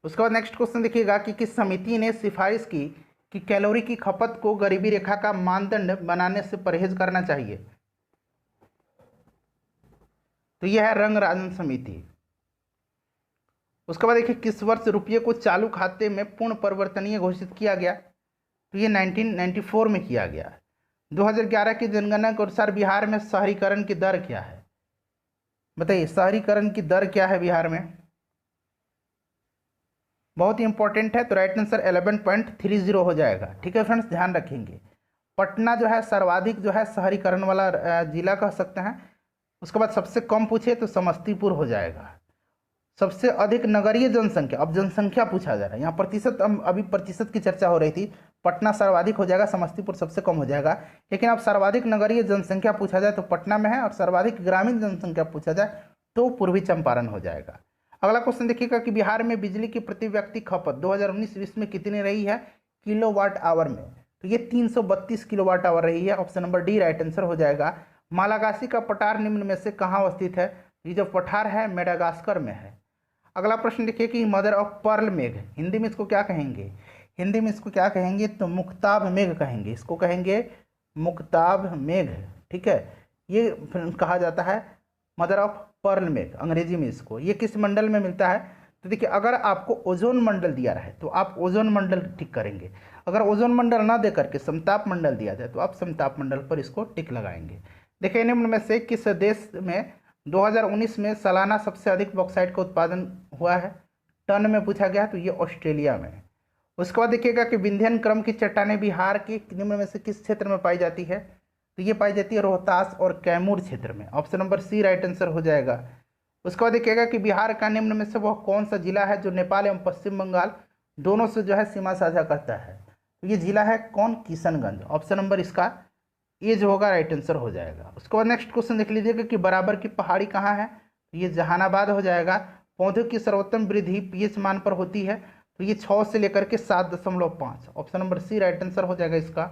उसके बाद नेक्स्ट क्वेश्चन देखिएगा कि किस समिति ने सिफारिश की कि कैलोरी की खपत को गरीबी रेखा का मानदंड बनाने से परहेज करना चाहिए। तो यह है रंगराजन समिति। उसके बाद देखिए किस वर्ष रुपये को चालू खाते में पूर्ण परिवर्तनीय घोषित किया गया। तो ये 1994 में किया गया। 2011 की जनगणना के अनुसार बिहार में शहरीकरण की दर क्या है, बताइए शहरीकरण की दर क्या है बिहार में, बहुत ही इंपॉर्टेंट है। तो राइट आंसर 11.30 हो जाएगा, ठीक है फ्रेंड्स, ध्यान रखेंगे। पटना जो है सर्वाधिक जो है शहरीकरण वाला जिला कह सकते हैं। उसके बाद सबसे कम पूछे तो समस्तीपुर हो जाएगा। सबसे अधिक नगरीय जनसंख्या, अब जनसंख्या पूछा जा रहा है, यहाँ प्रतिशत, अभी प्रतिशत की चर्चा हो रही थी। पटना सर्वाधिक हो जाएगा, समस्तीपुर सबसे कम हो जाएगा। लेकिन अब सर्वाधिक नगरीय जनसंख्या पूछा जाए तो पटना में है, और सर्वाधिक ग्रामीण जनसंख्या पूछा जाए तो पूर्वी चंपारण हो जाएगा। अगला क्वेश्चन देखिएगा कि बिहार में बिजली की प्रति व्यक्ति खपत 2019-20 में कितनी रही है किलोवाट आवर में। तो ये 332 किलोवाट आवर रही है, option number D right answer हो जाएगा। मालागासी का पठार निम्न में से कहाँ अवस्थित है। ये जो पठार है मेडागास्कर में है। अगला प्रश्न देखिए कि मदर ऑफ पर्ल मेघ, हिंदी में इसको क्या कहेंगे, हिंदी में इसको क्या कहेंगे, तो मुक्ताब मेघ कहेंगे, इसको कहेंगे मुक्ताब मेघ, ठीक है। ये कहा जाता है मदर ऑफ पर्ल मेघ अंग्रेजी में इसको। ये किस मंडल में मिलता है, तो देखिए अगर आपको ओजोन मंडल दिया रहे तो आप ओजोन मंडल टिक करेंगे। अगर ओजोन मंडल ना दे करके समताप मंडल दिया जाए तो आप समताप मंडल पर इसको टिक लगाएंगे। देखिए निम्न में से किस देश में 2019 में सालाना सबसे अधिक बॉक्साइट का उत्पादन हुआ है, टन में पूछा गया, तो ये ऑस्ट्रेलिया में। उसके बाद देखिएगा कि विंध्यन क्रम की चट्टानें बिहार के निम्न में से किस क्षेत्र में पाई जाती है। तो ये पाई जाती है रोहतास और कैमूर क्षेत्र में, option number C right answer हो जाएगा। उसके बाद देखिएगा कि बिहार का निम्न में से वह कौन सा जिला है जो नेपाल एवं पश्चिम बंगाल दोनों से जो है सीमा साझा करता है। तो ये जिला है कौन, किशनगंज, ऑप्शन नंबर इसका ये जो होगा राइट आंसर हो जाएगा। उसके बाद नेक्स्ट क्वेश्चन देख लीजिएगा कि बराबर की पहाड़ी कहाँ है। तो ये जहानाबाद हो जाएगा। पौधों की सर्वोत्तम वृद्धि पीएच मान पर होती है। तो ये 6 से लेकर के 7.5, option number C right answer हो जाएगा इसका।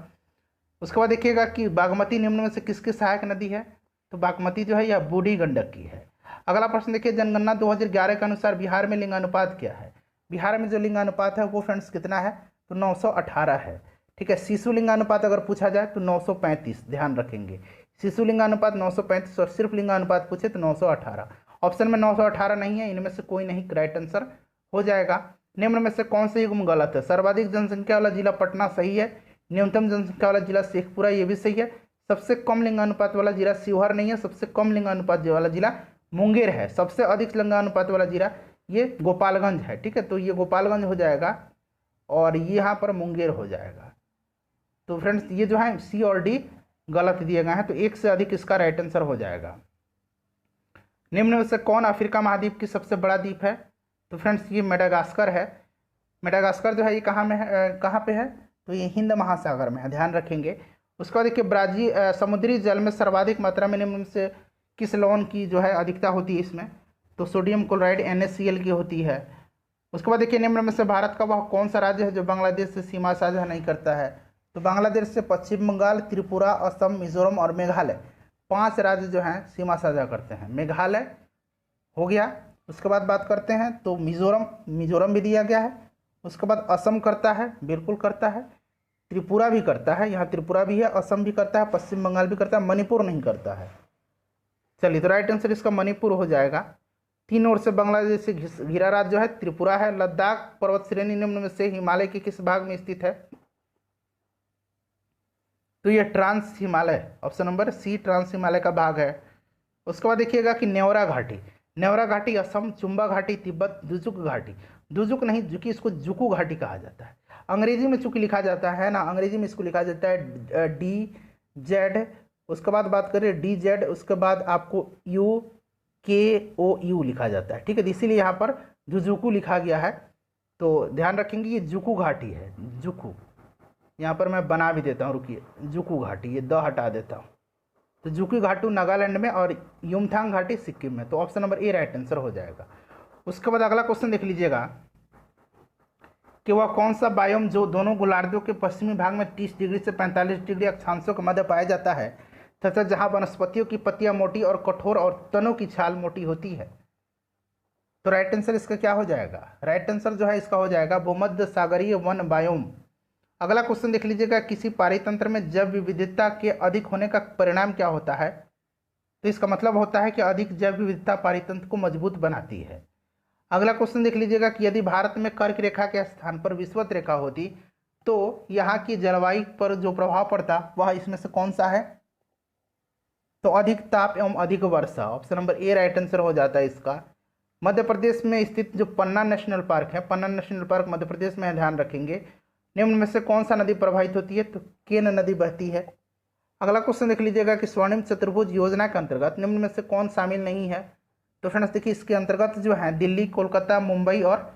उसके बाद देखिएगा कि बागमती निम्न में से किसकी सहायक नदी है। तो बागमती जो है यह बूढ़ी गंडक की है। अगला प्रश्न देखिए जनगणना 2011 के अनुसार बिहार में लिंगानुपात क्या है। बिहार में जो लिंगानुपात है वो फ्रेंड्स कितना है, तो 918 है, ठीक है। शिशु लिंगानुपात अगर पूछा जाए तो 935, ध्यान रखेंगे शिशु लिंगानुपात 935 और सिर्फ लिंगानुपात पूछे तो 918। ऑप्शन में 918 नहीं है, इनमें से कोई नहीं राइट आंसर हो जाएगा। निम्न में से कौन सा युग्म गलत है। सर्वाधिक जनसंख्या वाला जिला पटना सही है, न्यूनतम जनसंख्या वाला जिला शेखपुरा ये भी सही है, सबसे कम लिंगानुपात वाला जिला शिवहर नहीं है, सबसे कम लिंगानुपात वाला जिला मुंगेर है, सबसे अधिक लिंगानुपात वाला जिला ये गोपालगंज है, ठीक है। तो ये गोपालगंज हो जाएगा और यहाँ पर मुंगेर हो जाएगा। तो फ्रेंड्स ये जो है सी और डी गलत दिए गए हैं, तो एक से अधिक इसका राइट आंसर हो जाएगा। निम्न में से कौन अफ्रीका महाद्वीप की सबसे बड़ा द्वीप है। तो फ्रेंड्स ये मेडागास्कर है। मेडागास्कर जो है ये कहाँ में है, कहाँ पे है, तो ये हिंद महासागर में है, ध्यान रखेंगे। उसके बाद देखिए ब्राज़ील समुद्री जल में सर्वाधिक मात्रा में निम्न में से किस लवण की जो है अधिकता होती है इसमें, तो सोडियम क्लोराइड NaCl की होती है। उसके बाद देखिए निम्न में से भारत का वह कौन सा राज्य है जो बांग्लादेश से सीमा साझा नहीं करता है, तो बांग्लादेश से पश्चिम बंगाल, त्रिपुरा, असम, मिजोरम और मेघालय 5 राज्य जो हैं सीमा साझा करते हैं। मेघालय हो गया। उसके बाद बात करते हैं तो मिजोरम भी दिया गया है। उसके बाद असम करता है, बिल्कुल करता है। त्रिपुरा भी करता है, यहाँ त्रिपुरा भी है, असम भी करता है, पश्चिम बंगाल भी करता है, मणिपुर नहीं करता है। चलिए तो राइट आंसर इसका मणिपुर हो जाएगा। 3 ओर से बांग्लादेश से घिरा राज्य जो है त्रिपुरा है। लद्दाख पर्वत श्रेणी निम्न में से हिमालय के किस भाग में स्थित है, तो ये trans Himalaya, option number C trans Himalaya का भाग है। उसके बाद देखिएगा कि नेवरा घाटी असम, चुम्बा घाटी तिब्बत, दुजुक घाटी, दुजुक नहीं जुकी, इसको जुकू घाटी कहा जाता है। अंग्रेजी में चूंकि लिखा जाता है ना, अंग्रेजी में इसको लिखा जाता है DZ। उसके बाद बात करें DZ, उसके बाद आपको UKOU लिखा जाता है, ठीक है, इसीलिए यहाँ पर जुजुकू लिखा गया है। तो ध्यान रखेंगे ये जुकू घाटी है, जुकू, यहाँ पर मैं बना भी देता हूँ, रुकिए, जुकू घाटी, ये द हटा देता हूँ। तो जुकू घाटी नागालैंड में और युमथांग घाटी सिक्किम में, तो option number A right answer हो जाएगा। उसके बाद अगला क्वेश्चन देख लीजिएगा कि वह कौन सा बायोम जो दोनों गोलार्धों के पश्चिमी भाग में 30 डिग्री से 45 डिग्री अक्षांशों के मध्य पाया जाता है तथा जहां वनस्पतियों की पत्तियां मोटी और कठोर और तनों की छाल मोटी होती है, तो राइट आंसर इसका क्या हो जाएगा, राइट आंसर जो है इसका हो जाएगा भूमध्य सागरीय वन बायोम। अगला क्वेश्चन देख लीजिएगा, किसी पारितंत्र में जैव विविधता के अधिक होने का परिणाम क्या होता है, तो इसका मतलब होता है कि अधिक जैव विविधता पारितंत्र को मजबूत बनाती है। अगला क्वेश्चन देख लीजिएगा कि यदि भारत में कर्क रेखा के स्थान पर विषुवत रेखा होती तो यहाँ की जलवायु पर जो प्रभाव पड़ता वह इसमें से कौन सा है, तो अधिक ताप एवं अधिक वर्षा, option number A right answer हो जाता है इसका। मध्य प्रदेश में स्थित जो पन्ना नेशनल पार्क है, पन्ना नेशनल पार्क मध्य प्रदेश में है, ध्यान रखेंगे। निम्न में से कौन सा नदी प्रवाहित होती है, तो केन नदी बहती है। अगला क्वेश्चन देख लीजिएगा कि स्वर्णिम चतुर्भुज योजना के अंतर्गत निम्न में से कौन शामिल नहीं है, तो फ्रेंड्स देखिए इसके अंतर्गत जो है दिल्ली, कोलकाता, मुंबई और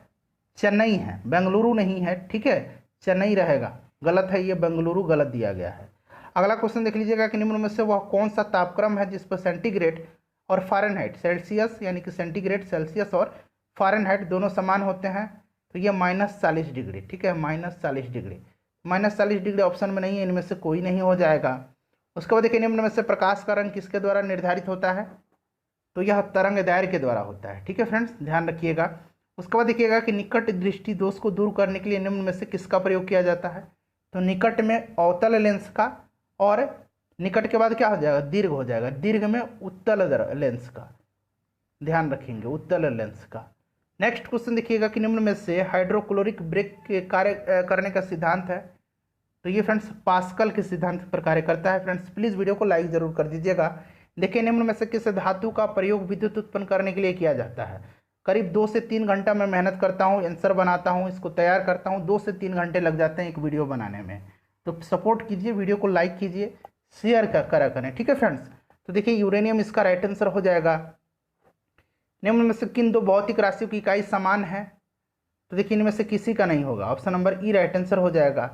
चेन्नई है, बेंगलुरु नहीं है, ठीक है, चेन्नई रहेगा, गलत है ये, बेंगलुरु गलत दिया गया है। अगला क्वेश्चन देख लीजिएगा कि निम्न में से वह कौन सा तापक्रम है जिस पर सेंटीग्रेड और फ़ारेनहाइट, सेल्सियस यानी कि सेंटीग्रेड सेल्सियस और फ़ारेनहाइट दोनों समान होते हैं, तो ये -40 डिग्री, ठीक है, -40 डिग्री, -40 डिग्री ऑप्शन में नहीं है, इनमें से कोई नहीं हो जाएगा। उसके बाद देखिए निम्न में से प्रकाश का रंग किसके द्वारा निर्धारित होता है, तो यह तरंग दैर्घ्य के द्वारा होता है, ठीक है फ्रेंड्स, ध्यान रखिएगा। उसके बाद देखिएगा कि निकट दृष्टि दोष को दूर करने के लिए निम्न में से किसका प्रयोग किया जाता है, तो निकट में अवतल लेंस का, और निकट के बाद क्या हो जाएगा, दीर्घ हो जाएगा, दीर्घ में उत्तल लेंस का, ध्यान रखेंगे, उत्तल लेंस का। नेक्स्ट क्वेश्चन देखिएगा कि निम्न में से हाइड्रोक्लोरिक ब्रेक के कार्य करने का सिद्धांत है, तो ये फ्रेंड्स पास्कल के सिद्धांत पर कार्य करता है। फ्रेंड्स प्लीज़ वीडियो को लाइक जरूर कर दीजिएगा। देखिए निम्न में से किस धातु का प्रयोग विद्युत उत्पन्न करने के लिए किया जाता है, करीब 2 से 3 घंटा मैं मेहनत करता हूँ, आंसर बनाता हूँ, इसको तैयार करता हूँ, 2 से 3 घंटे लग जाते हैं एक वीडियो बनाने में। तो सपोर्ट कीजिए, वीडियो को लाइक कीजिए, शेयर करा करें, ठीक है फ्रेंड्स। तो देखिए यूरेनियम इसका राइट आंसर हो जाएगा। निम्न में से किन 2 भौतिक राशियों की इकाई समान है, तो देखिए इनमें से किसी का नहीं होगा, ऑप्शन नंबर ई राइट आंसर हो जाएगा।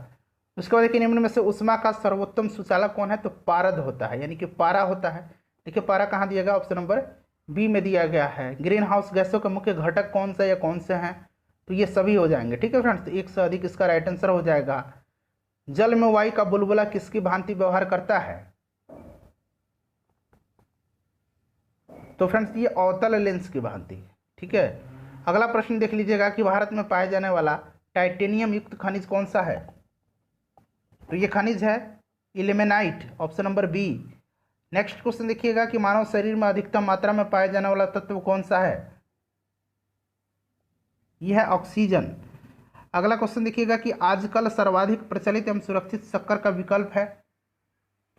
उसके बाद देखिए निम्न में से ऊष्मा का सर्वोत्तम सुचालक कौन है, तो पारद होता है, यानी कि पारा होता है। देखिए पारा कहाँ दिया गया, ऑप्शन नंबर बी में दिया गया है। ग्रीन हाउस गैसों के मुख्य घटक कौन सा या कौन से हैं, तो ये सभी हो जाएंगे, ठीक है फ्रेंड्स, तो 1 से अधिक इसका राइट आंसर हो जाएगा। जल में वायु का बुलबुला किसकी भांति व्यवहार करता है, तो फ्रेंड्स ये अवतल लेंस की भांति, ठीक है। अगला प्रश्न देख लीजिएगा कि भारत में पाया जाने वाला टाइटेनियम युक्त खनिज कौन सा है, तो ये खनिज है ilmenite, option number B. Next question देखिएगा कि मानव शरीर में अधिकतम मात्रा में पाया जाने वाला तत्व कौन सा है, यह है ऑक्सीजन। अगला क्वेश्चन देखिएगा कि आजकल सर्वाधिक प्रचलित एवं सुरक्षित शक्कर का विकल्प है,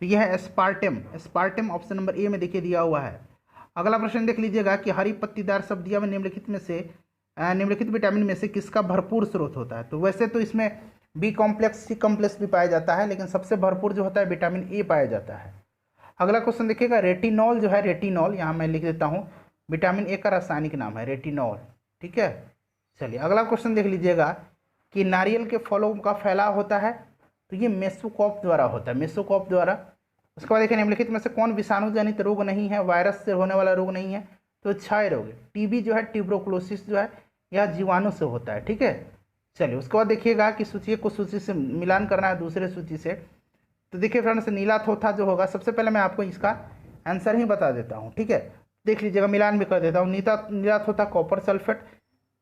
तो यह है एस्पार्टेम, ऑप्शन नंबर ए में देखिए दिया हुआ है। अगला प्रश्न देख लीजिएगा कि हरी पत्तीदार सब्जियां में निम्नलिखित विटामिन में से किसका भरपूर स्रोत होता है, तो वैसे तो इसमें बी कॉम्प्लेक्स, सी कॉम्प्लेक्स भी पाया जाता है, लेकिन सबसे भरपूर जो होता है विटामिन ए पाया जाता है। अगला क्वेश्चन देखिएगा रेटिनॉल जो है, रेटिनॉल यहाँ मैं लिख देता हूँ, विटामिन ए का रासायनिक नाम है रेटिनॉल, ठीक है। चलिए अगला क्वेश्चन देख लीजिएगा कि नारियल के फलों का फैलाव होता है, तो ये मेसोकॉप द्वारा होता है, मेसोकॉप द्वारा। उसके बाद देखिए निम्नलिखित में से कौन विषाणु जनित रोग नहीं है, वायरस से होने वाला रोग नहीं है, तो क्षय रोग। टीबी जो है, ट्यूबरकुलोसिस जो है, यह जीवाणु से होता है, ठीक है। चलिए उसके बाद देखिएगा कि सूची को सूची से मिलान करना है दूसरे सूची से। तो देखिए फ्रेंड्स, नीला थोथा जो होगा, सबसे पहले मैं आपको इसका आंसर ही बता देता हूँ, ठीक है। देख लीजिएगा, मिलान भी कर देता हूँ। नीला थोथा कॉपर सल्फेट,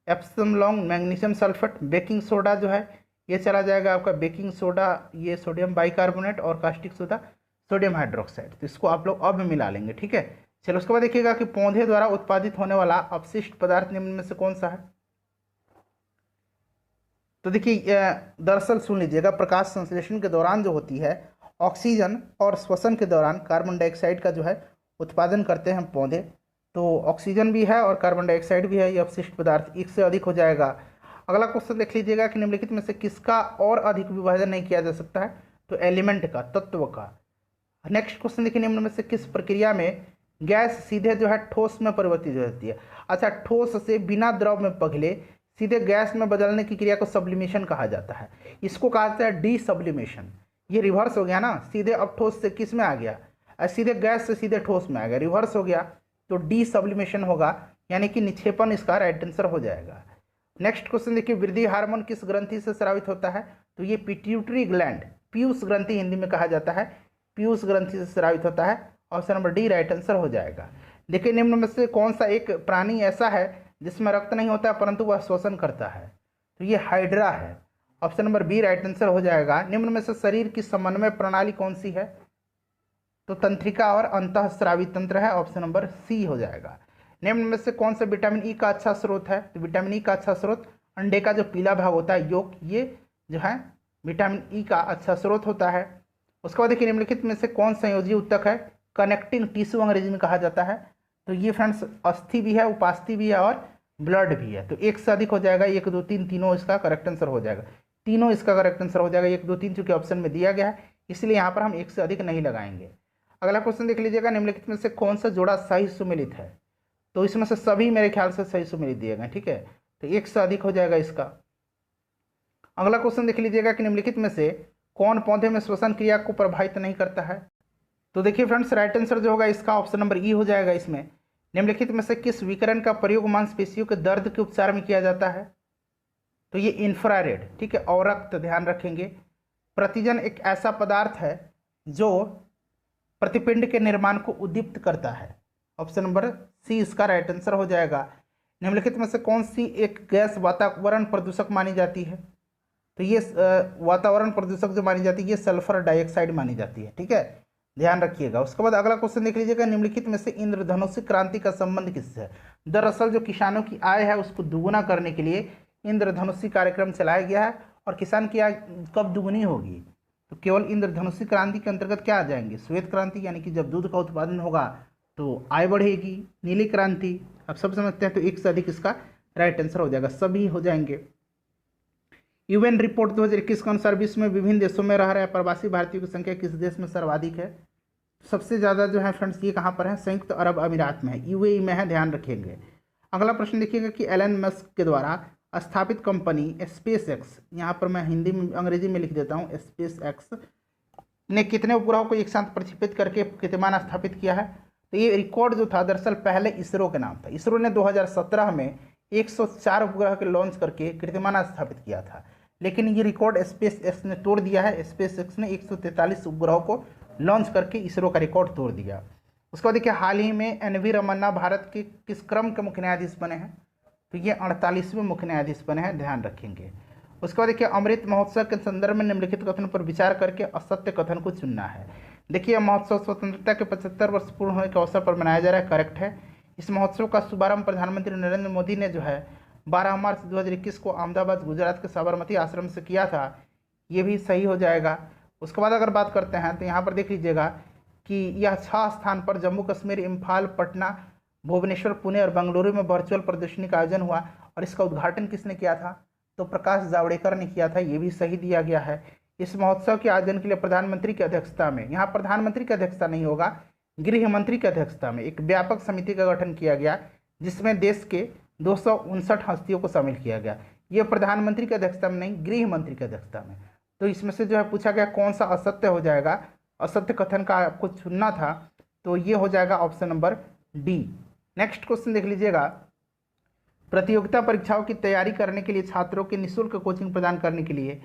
एप्सम लॉन्ग मैग्नीशियम सल्फेट, बेकिंग सोडा जो है ये चला जाएगा आपका बेकिंग सोडा, ये सोडियम बाइकार्बोनेट, और कास्टिक सोडा सोडियम हाइड्रोक्साइड। तो इसको आप लोग अब मिला लेंगे, ठीक है। चलो उसके बाद देखिएगा कि पौधे द्वारा उत्पादित होने वाला अपशिष्ट पदार्थ निम्न में से कौन सा है। तो देखिए दरअसल सुन लीजिएगा, प्रकाश संश्लेषण के दौरान जो होती है ऑक्सीजन और श्वसन के दौरान कार्बन डाइऑक्साइड का जो है उत्पादन करते हैं पौधे। तो ऑक्सीजन भी है और कार्बन डाइऑक्साइड भी है, ये अपशिष्ट पदार्थ एक से अधिक हो जाएगा। अगला क्वेश्चन देख लीजिएगा कि निम्नलिखित में से किसका और अधिक विभाजन नहीं किया जा सकता है, तो एलिमेंट का, तत्व का। नेक्स्ट क्वेश्चन देखिए, निम्न में से किस प्रक्रिया में गैस सीधे जो है ठोस में परिवर्तित हो जाती है। अच्छा, ठोस से बिना द्रव में पिघले सीधे गैस में बदलने की क्रिया को सब्लिमेशन कहा जाता है। इसको कहा जाता है डी सब्लिमेशन। ये रिवर्स हो गया ना, सीधे अब ठोस से किस में आ गया, सीधे गैस से सीधे ठोस में आ गया, रिवर्स हो गया, तो डी सब्लिमेशन होगा, यानी कि निक्षेपण इसका राइट आंसर हो जाएगा। नेक्स्ट क्वेश्चन देखिए, वृद्धि हार्मोन किस ग्रंथि से स्रावित होता है, तो ये पिट्यूटरी ग्लैंड, पीयूष ग्रंथि हिंदी में कहा जाता है, पीयूष ग्रंथि से स्रावित होता है। Option number D right answer हो जाएगा। देखिए निम्न में से कौन सा एक प्राणी ऐसा है जिसमें रक्त नहीं होता है परंतु वह श्वसन करता है, तो ये हाइड्रा है। Option number B right answer हो जाएगा। निम्न में से शरीर की समन्वय प्रणाली कौन सी है, तो तंत्रिका और अंतःस्रावी तंत्र है। ऑप्शन नंबर सी हो जाएगा। निम्न में से कौन सा विटामिन ई का अच्छा स्रोत है, तो विटामिन ई का अच्छा स्रोत अंडे का जो पीला भाग होता है योक, ये जो है विटामिन ई का अच्छा स्रोत होता है। उसके बाद देखिए निम्नलिखित में से कौन संयोजी ऊतक है, कनेक्टिंग टिश्यू अंग्रेजी में कहा जाता है, तो ये फ्रेंड्स अस्थि भी है, उपास्थि भी है और ब्लड भी है। तो एक से अधिक हो जाएगा, 1 2 3 तीनों इसका करेक्ट आंसर हो जाएगा, तीनों इसका करेक्ट आंसर हो जाएगा। 1 2 3 चूंकि ऑप्शन में दिया गया है इसलिए यहाँ पर हम एक से अधिक नहीं लगाएंगे। अगला क्वेश्चन देख लीजिएगा, निम्नलिखित में से कौन सा जोड़ा सही सुमेलित है, तो इसमें से सभी मेरे ख्याल से सही सुमेलित दिए गए, ठीक है, तो एक से अधिक हो जाएगा इसका। अगला क्वेश्चन देख लीजिएगा कि निम्नलिखित में से कौन पौधे में श्वसन क्रिया को प्रभावित नहीं करता है, तो देखिए फ्रेंड्स राइट आंसर जो होगा इसका ऑप्शन नंबर ई हो जाएगा। इसमें निम्नलिखित में से किस विकिरण का प्रयोग मांसपेशियों के दर्द के उपचार में किया जाता है, तो ये इंफ्रारेड, ठीक है, और रक्त, ध्यान रखेंगे। प्रतिजन एक ऐसा पदार्थ है जो प्रतिपिंड के निर्माण को उद्दीप्त करता है। ऑप्शन नंबर सी इसका राइट आंसर हो जाएगा। निम्नलिखित में से कौन सी एक गैस वातावरण प्रदूषक मानी जाती है, तो ये वातावरण प्रदूषक जो मानी जाती है ये सल्फर डाइऑक्साइड मानी जाती है, ठीक है, ध्यान रखिएगा। उसके बाद अगला क्वेश्चन देख लीजिएगा, निम्नलिखित में से इंद्रधनुषी क्रांति का संबंध किससे है। दरअसल जो किसानों की आय है उसको दुगुना करने के लिए इंद्रधनुषी कार्यक्रम चलाया गया है, और किसान की आय कब दुगुनी होगी, तो केवल इंद्रधनुषी क्रांति के अंतर्गत क्या आ जाएंगे, श्वेत क्रांति, यानी कि जब दूध का उत्पादन होगा तो आय बढ़ेगी, नीली क्रांति, आप सब समझते हैं, तो एक से अधिक इसका राइट आंसर हो जाएगा, सभी हो जाएंगे। यूएन रिपोर्ट 2021 के अनुसार विश्व में विभिन्न देशों में रह रहे प्रवासी भारतीयों की संख्या किस देश में सर्वाधिक है, सबसे ज़्यादा जो है फ्रेंड्स ये कहाँ पर है, संयुक्त अरब अमीरात में है, यूएई में है, ध्यान रखेंगे। अगला प्रश्न देखिएगा कि एलन मस्क के द्वारा स्थापित कंपनी स्पेस एक्स, यहाँ पर मैं हिंदी में अंग्रेजी में लिख देता हूँ, स्पेस एक्स ने कितने उपग्रहों को एक साथ प्रक्षेपित करके कीर्तिमान स्थापित किया है, तो ये रिकॉर्ड जो था दरअसल पहले इसरो के नाम था। इसरो ने 2017 में 104 उपग्रह के लॉन्च करके कीर्तिमान स्थापित किया था, लेकिन ये रिकॉर्ड स्पेस एक्स ने तोड़ दिया है। स्पेस एक्स ने 143 उपग्रहों को लॉन्च करके इसरो का रिकॉर्ड तोड़ दिया। उसके बाद देखिए हाल ही में एन.वी. रमन्ना भारत के किस क्रम के मुख्य न्यायाधीश बने हैं, तो ये 48वें मुख्य न्यायाधीश बने हैं, ध्यान रखेंगे। उसके बाद देखिए अमृत महोत्सव के संदर्भ में निम्नलिखित कथन पर विचार करके असत्य कथन को चुनना है। देखिए महोत्सव स्वतंत्रता के 75 वर्ष पूर्ण होने के अवसर पर मनाया जा रहा है, करेक्ट है। इस महोत्सव का शुभारंभ प्रधानमंत्री नरेंद्र मोदी ने जो है 12 मार्च 2021 को अहमदाबाद गुजरात के साबरमती आश्रम से किया था, ये भी सही हो जाएगा। उसके बाद अगर बात करते हैं तो यहाँ पर देख लीजिएगा कि यह 6 स्थान पर जम्मू कश्मीर, इम्फाल, पटना, भुवनेश्वर, पुणे और बेंगलुरु में वर्चुअल प्रदर्शनी का आयोजन हुआ, और इसका उद्घाटन किसने किया था, तो प्रकाश जावड़ेकर ने किया था, ये भी सही दिया गया है। इस महोत्सव के आयोजन के लिए प्रधानमंत्री की अध्यक्षता में, यहाँ प्रधानमंत्री की अध्यक्षता नहीं होगा, गृह मंत्री की अध्यक्षता में एक व्यापक समिति का गठन किया गया, जिसमें देश के 259 हस्तियों को शामिल किया गया। ये प्रधानमंत्री की अध्यक्षता में नहीं, गृह मंत्री की अध्यक्षता में। तो इसमें से जो है पूछा गया कौन सा असत्य हो जाएगा, असत्य कथन का आपको चुनना था, तो ये हो जाएगा option number D. Next question देख लीजिएगा, प्रतियोगिता परीक्षाओं की तैयारी करने के लिए छात्रों के निःशुल्क कोचिंग प्रदान करने के लिए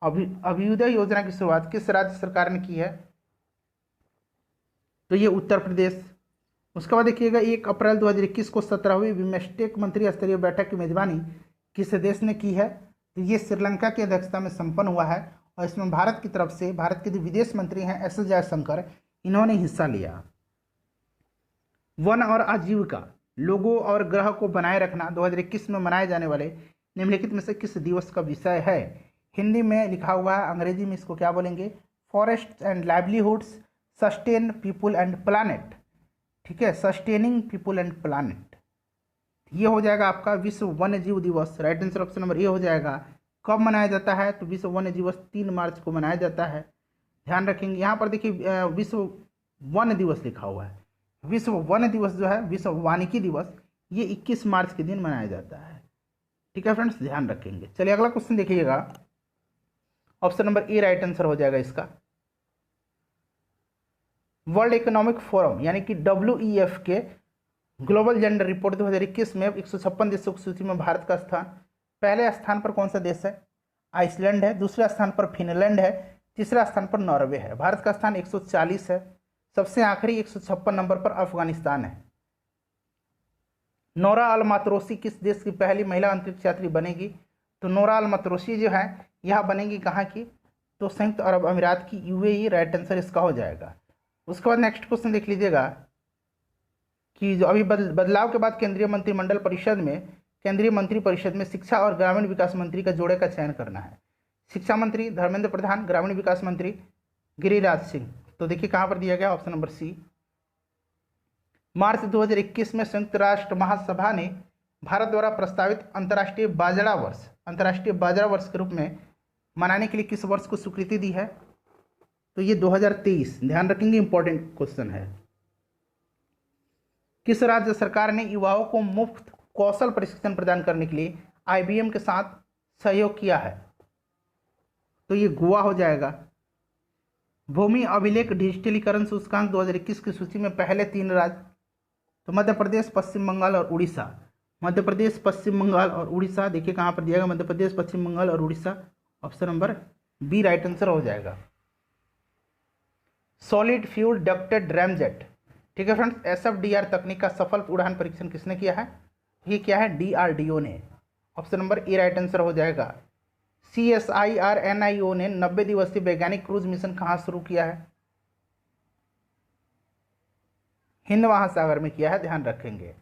अभ्युदय योजना की शुरुआत किस राज्य सरकार ने की है? तो ये उत्तर प्रदेश। उसके बाद देखिएगा 1 अप्रैल 2021 को 17वीं बिम्स्टेक मंत्री स्तरीय बैठक की मेजबानी किस देश ने की है? तो ये श्रीलंका की अध्यक्षता में संपन्न हुआ है और इसमें भारत की तरफ से भारत के जो विदेश मंत्री हैं एस जयशंकर, इन्होंने हिस्सा लिया। वन और आजीविका, लोगों और ग्रह को बनाए रखना 2021 में मनाए जाने वाले निम्नलिखित में से किस दिवस का विषय है? हिंदी में लिखा हुआ है, अंग्रेजी में इसको क्या बोलेंगे? Forest and livelihoods sustain people and planet. ठीक है, सस्टेनिंग पीपुल एंड प्लानेट, ये हो जाएगा आपका विश्व वन्य जीव दिवस। राइट आंसर ऑप्शन नंबर ए हो जाएगा। कब मनाया जाता है? तो विश्व वन्य दिवस 3 मार्च को मनाया जाता है। ध्यान रखेंगे, यहाँ पर देखिए विश्व वन दिवस लिखा हुआ है। विश्व वन दिवस जो है, विश्व वानिकी दिवस, ये 21 मार्च के दिन मनाया जाता है। ठीक है फ्रेंड्स, ध्यान रखेंगे। चलिए अगला क्वेश्चन देखिएगा, option number A right answer हो जाएगा इसका। वर्ल्ड इकोनॉमिक फोरम यानी कि WEF के ग्लोबल जेंडर रिपोर्ट 2021 में 156 देशों की सूची में भारत का स्थान, पहले स्थान पर कौन सा देश है? आइसलैंड है, दूसरे स्थान पर फिनलैंड है, तीसरा स्थान पर नॉर्वे है। भारत का स्थान 140 है। सबसे आखिरी 156 नंबर पर अफगानिस्तान है। नोरा अल मातरोसी किस देश की पहली महिला अंतरिक्ष यात्री बनेगी? तो नोरा अल मातरोसी जो है यह बनेगी कहाँ की? तो संयुक्त अरब अमीरात की, UAE। राइट आंसर इसका हो जाएगा। उसके बाद नेक्स्ट क्वेश्चन देख लीजिएगा कि जो अभी बदलाव के बाद केंद्रीय मंत्री परिषद में शिक्षा और ग्रामीण विकास मंत्री का जोड़े का चयन करना है। शिक्षा मंत्री धर्मेंद्र प्रधान, ग्रामीण विकास मंत्री गिरिराज सिंह। तो देखिए कहाँ पर दिया गया, ऑप्शन नंबर सी। मार्च 2021 में संयुक्त राष्ट्र महासभा ने भारत द्वारा प्रस्तावित अंतर्राष्ट्रीय बाजरा वर्ष के रूप में मनाने के लिए किस वर्ष को स्वीकृति दी है? तो ये 2023। ध्यान रखेंगे, इंपॉर्टेंट क्वेश्चन है। किस राज्य सरकार ने युवाओं को मुफ्त कौशल प्रशिक्षण प्रदान करने के लिए IBM के साथ सहयोग किया है? तो ये गोवा हो जाएगा। भूमि अभिलेख डिजिटलीकरण सूचकांक 2021 की सूची में पहले 3 राज्य, तो मध्य प्रदेश, पश्चिम बंगाल और उड़ीसा। मध्य प्रदेश, पश्चिम बंगाल और उड़ीसा। देखिए कहाँ पर दिया गया, मध्य प्रदेश, पश्चिम बंगाल और Orissa. Option number B right answer हो जाएगा। सॉलिड फ्यूल डक्टेड रैमजेट, ठीक है फ्रेंड्स, SFDR तकनीक का सफल उड़ान परीक्षण किसने किया है? ये क्या है? DRDO ने। Option number A right answer हो जाएगा। CSIR-NIO ने 90 दिवसीय वैज्ञानिक क्रूज मिशन कहाँ शुरू किया है? हिंद महासागर में किया है, ध्यान रखेंगे।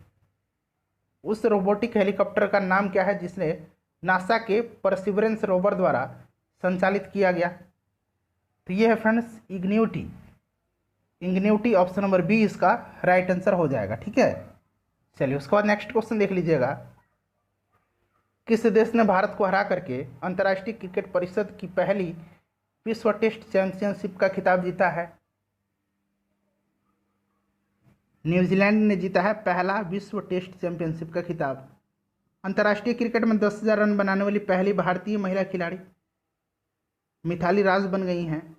उस रोबोटिक हेलीकॉप्टर का नाम क्या है जिसने नासा के परसिवरेंस रोवर द्वारा संचालित किया गया? तो ये है फ्रेंड्स इंग्न्यूटी। ऑप्शन नंबर बी इसका राइट आंसर हो जाएगा। ठीक है, चलिए उसके बाद नेक्स्ट क्वेश्चन देख लीजिएगा। किस देश ने भारत को हरा करके अंतर्राष्ट्रीय क्रिकेट परिषद की पहली विश्व टेस्ट चैंपियनशिप का खिताब जीता है? न्यूजीलैंड ने जीता है पहला विश्व टेस्ट चैंपियनशिप का खिताब। अंतर्राष्ट्रीय क्रिकेट में 10,000 रन बनाने वाली पहली भारतीय महिला खिलाड़ी मिथाली राज बन गई हैं।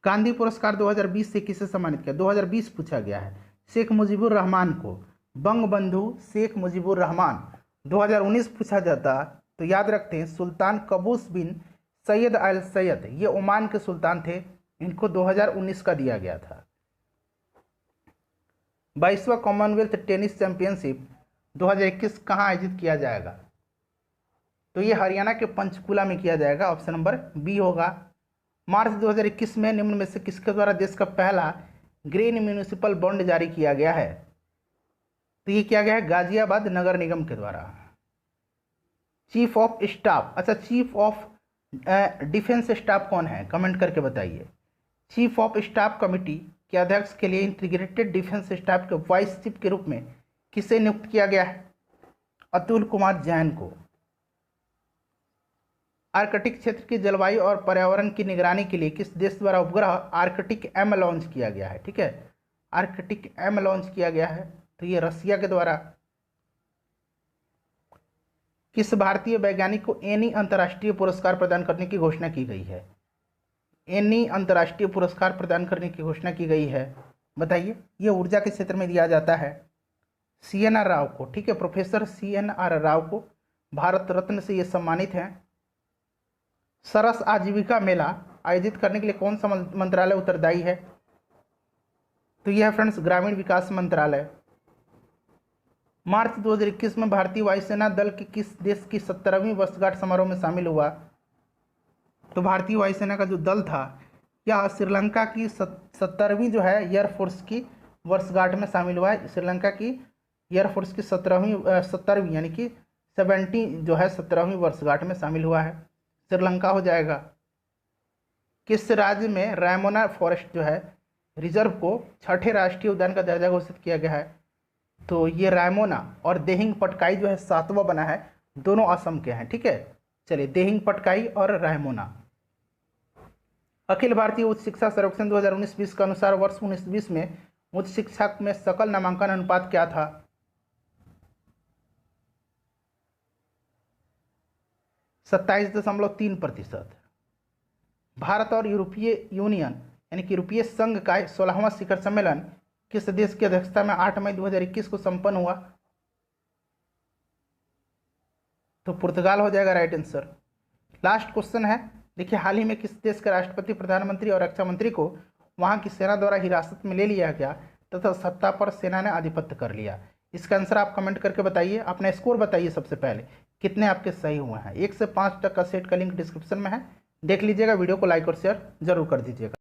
गांधी पुरस्कार 2020 से किसे सम्मानित किया? 2020 पूछा गया है। शेख मुजीबुर रहमान को, बंगबंधु शेख मुजीबुर रहमान। 2019 पूछा जाता तो याद रखते हैं सुल्तान कबूस बिन सैयद अल सैयद, ये ओमान के सुल्तान थे, इनको 2019 का दिया गया था। 22वां कॉमनवेल्थ टेनिस चैंपियनशिप 2021 कहाँ आयोजित किया जाएगा? तो ये हरियाणा के पंचकुला में किया जाएगा। ऑप्शन नंबर बी होगा। मार्च 2021 में निम्न में से किसके द्वारा देश का पहला ग्रीन म्यूनिसिपल बॉन्ड जारी किया गया है? तो ये किया गया है गाजियाबाद नगर निगम के द्वारा। चीफ ऑफ स्टाफ, अच्छा चीफ ऑफ डिफेंस स्टाफ कौन है? कमेंट करके बताइए। चीफ ऑफ स्टाफ कमेटी के अध्यक्ष के लिए इंटीग्रेटेड डिफेंस स्टाफ के वाइस चीफ के रूप में किसे नियुक्त किया गया है? अतुल कुमार जैन को। आर्कटिक क्षेत्र की जलवायु और पर्यावरण की निगरानी के लिए किस देश द्वारा उपग्रह आर्कटिक M लॉन्च किया गया है? ठीक है, आर्कटिक M लॉन्च किया गया है, तो ये रसिया के द्वारा। किस भारतीय वैज्ञानिक को एनी अंतर्राष्ट्रीय पुरस्कार प्रदान करने की घोषणा की गई है? एनी अंतर्राष्ट्रीय पुरस्कार प्रदान करने की घोषणा की गई है, बताइए। ये ऊर्जा के क्षेत्र में दिया जाता है CNR राव को, ठीक है, प्रोफेसर CNR राव को भारत रत्न से ये सम्मानित हैं। सरस आजीविका मेला आयोजित करने के लिए कौन सा मंत्रालय उत्तरदायी है? तो यह है फ्रेंड्स ग्रामीण विकास मंत्रालय। मार्च 2021 में भारतीय वायुसेना दल के किस देश की 70वीं वर्षगांठ समारोह में शामिल हुआ? तो भारतीय वायुसेना का जो दल था यह श्रीलंका की 70वीं जो है एयरफोर्स की वर्षगांठ में शामिल हुआ है। श्रीलंका की एयरफोर्स की 70वीं यानी कि 70 जो है 17वीं वर्षगांठ में शामिल हुआ है। श्रीलंका हो जाएगा। किस राज्य में रायमोना फॉरेस्ट जो है रिजर्व को 6ठे राष्ट्रीय उद्यान का दर्जा घोषित किया गया है? तो ये रायमोना और देहिंग पटकाई जो है 7वां बना है, दोनों असम के हैं, ठीक है। चलिए, देहिंग पटकाई और रायमोना। अखिल भारतीय उच्च शिक्षा सर्वेक्षण 2019-20 के अनुसार वर्ष 19-20 में उच्च शिक्षा में सकल नामांकन अनुपात क्या था? 27.3%। भारत और यूरोपीय यूनियन यानी कि यूरोपीय संघ का 16वां शिखर सम्मेलन किस देश की अध्यक्षता में 8 मई 2021 को संपन्न हुआ? तो पुर्तगाल हो जाएगा राइट आंसर। लास्ट क्वेश्चन है, देखिए, हाल ही में किस देश के राष्ट्रपति, प्रधानमंत्री और रक्षा मंत्री को वहां की सेना द्वारा हिरासत में ले लिया गया तथा सत्ता पर सेना ने आधिपत्य कर लिया? इसका आंसर आप कमेंट करके बताइए। अपना स्कोर बताइए सबसे पहले, कितने आपके सही हुए हैं। 1 से 5 तक का सेट का लिंक डिस्क्रिप्शन में है, देख लीजिएगा। वीडियो को लाइक और शेयर जरूर कर दीजिएगा।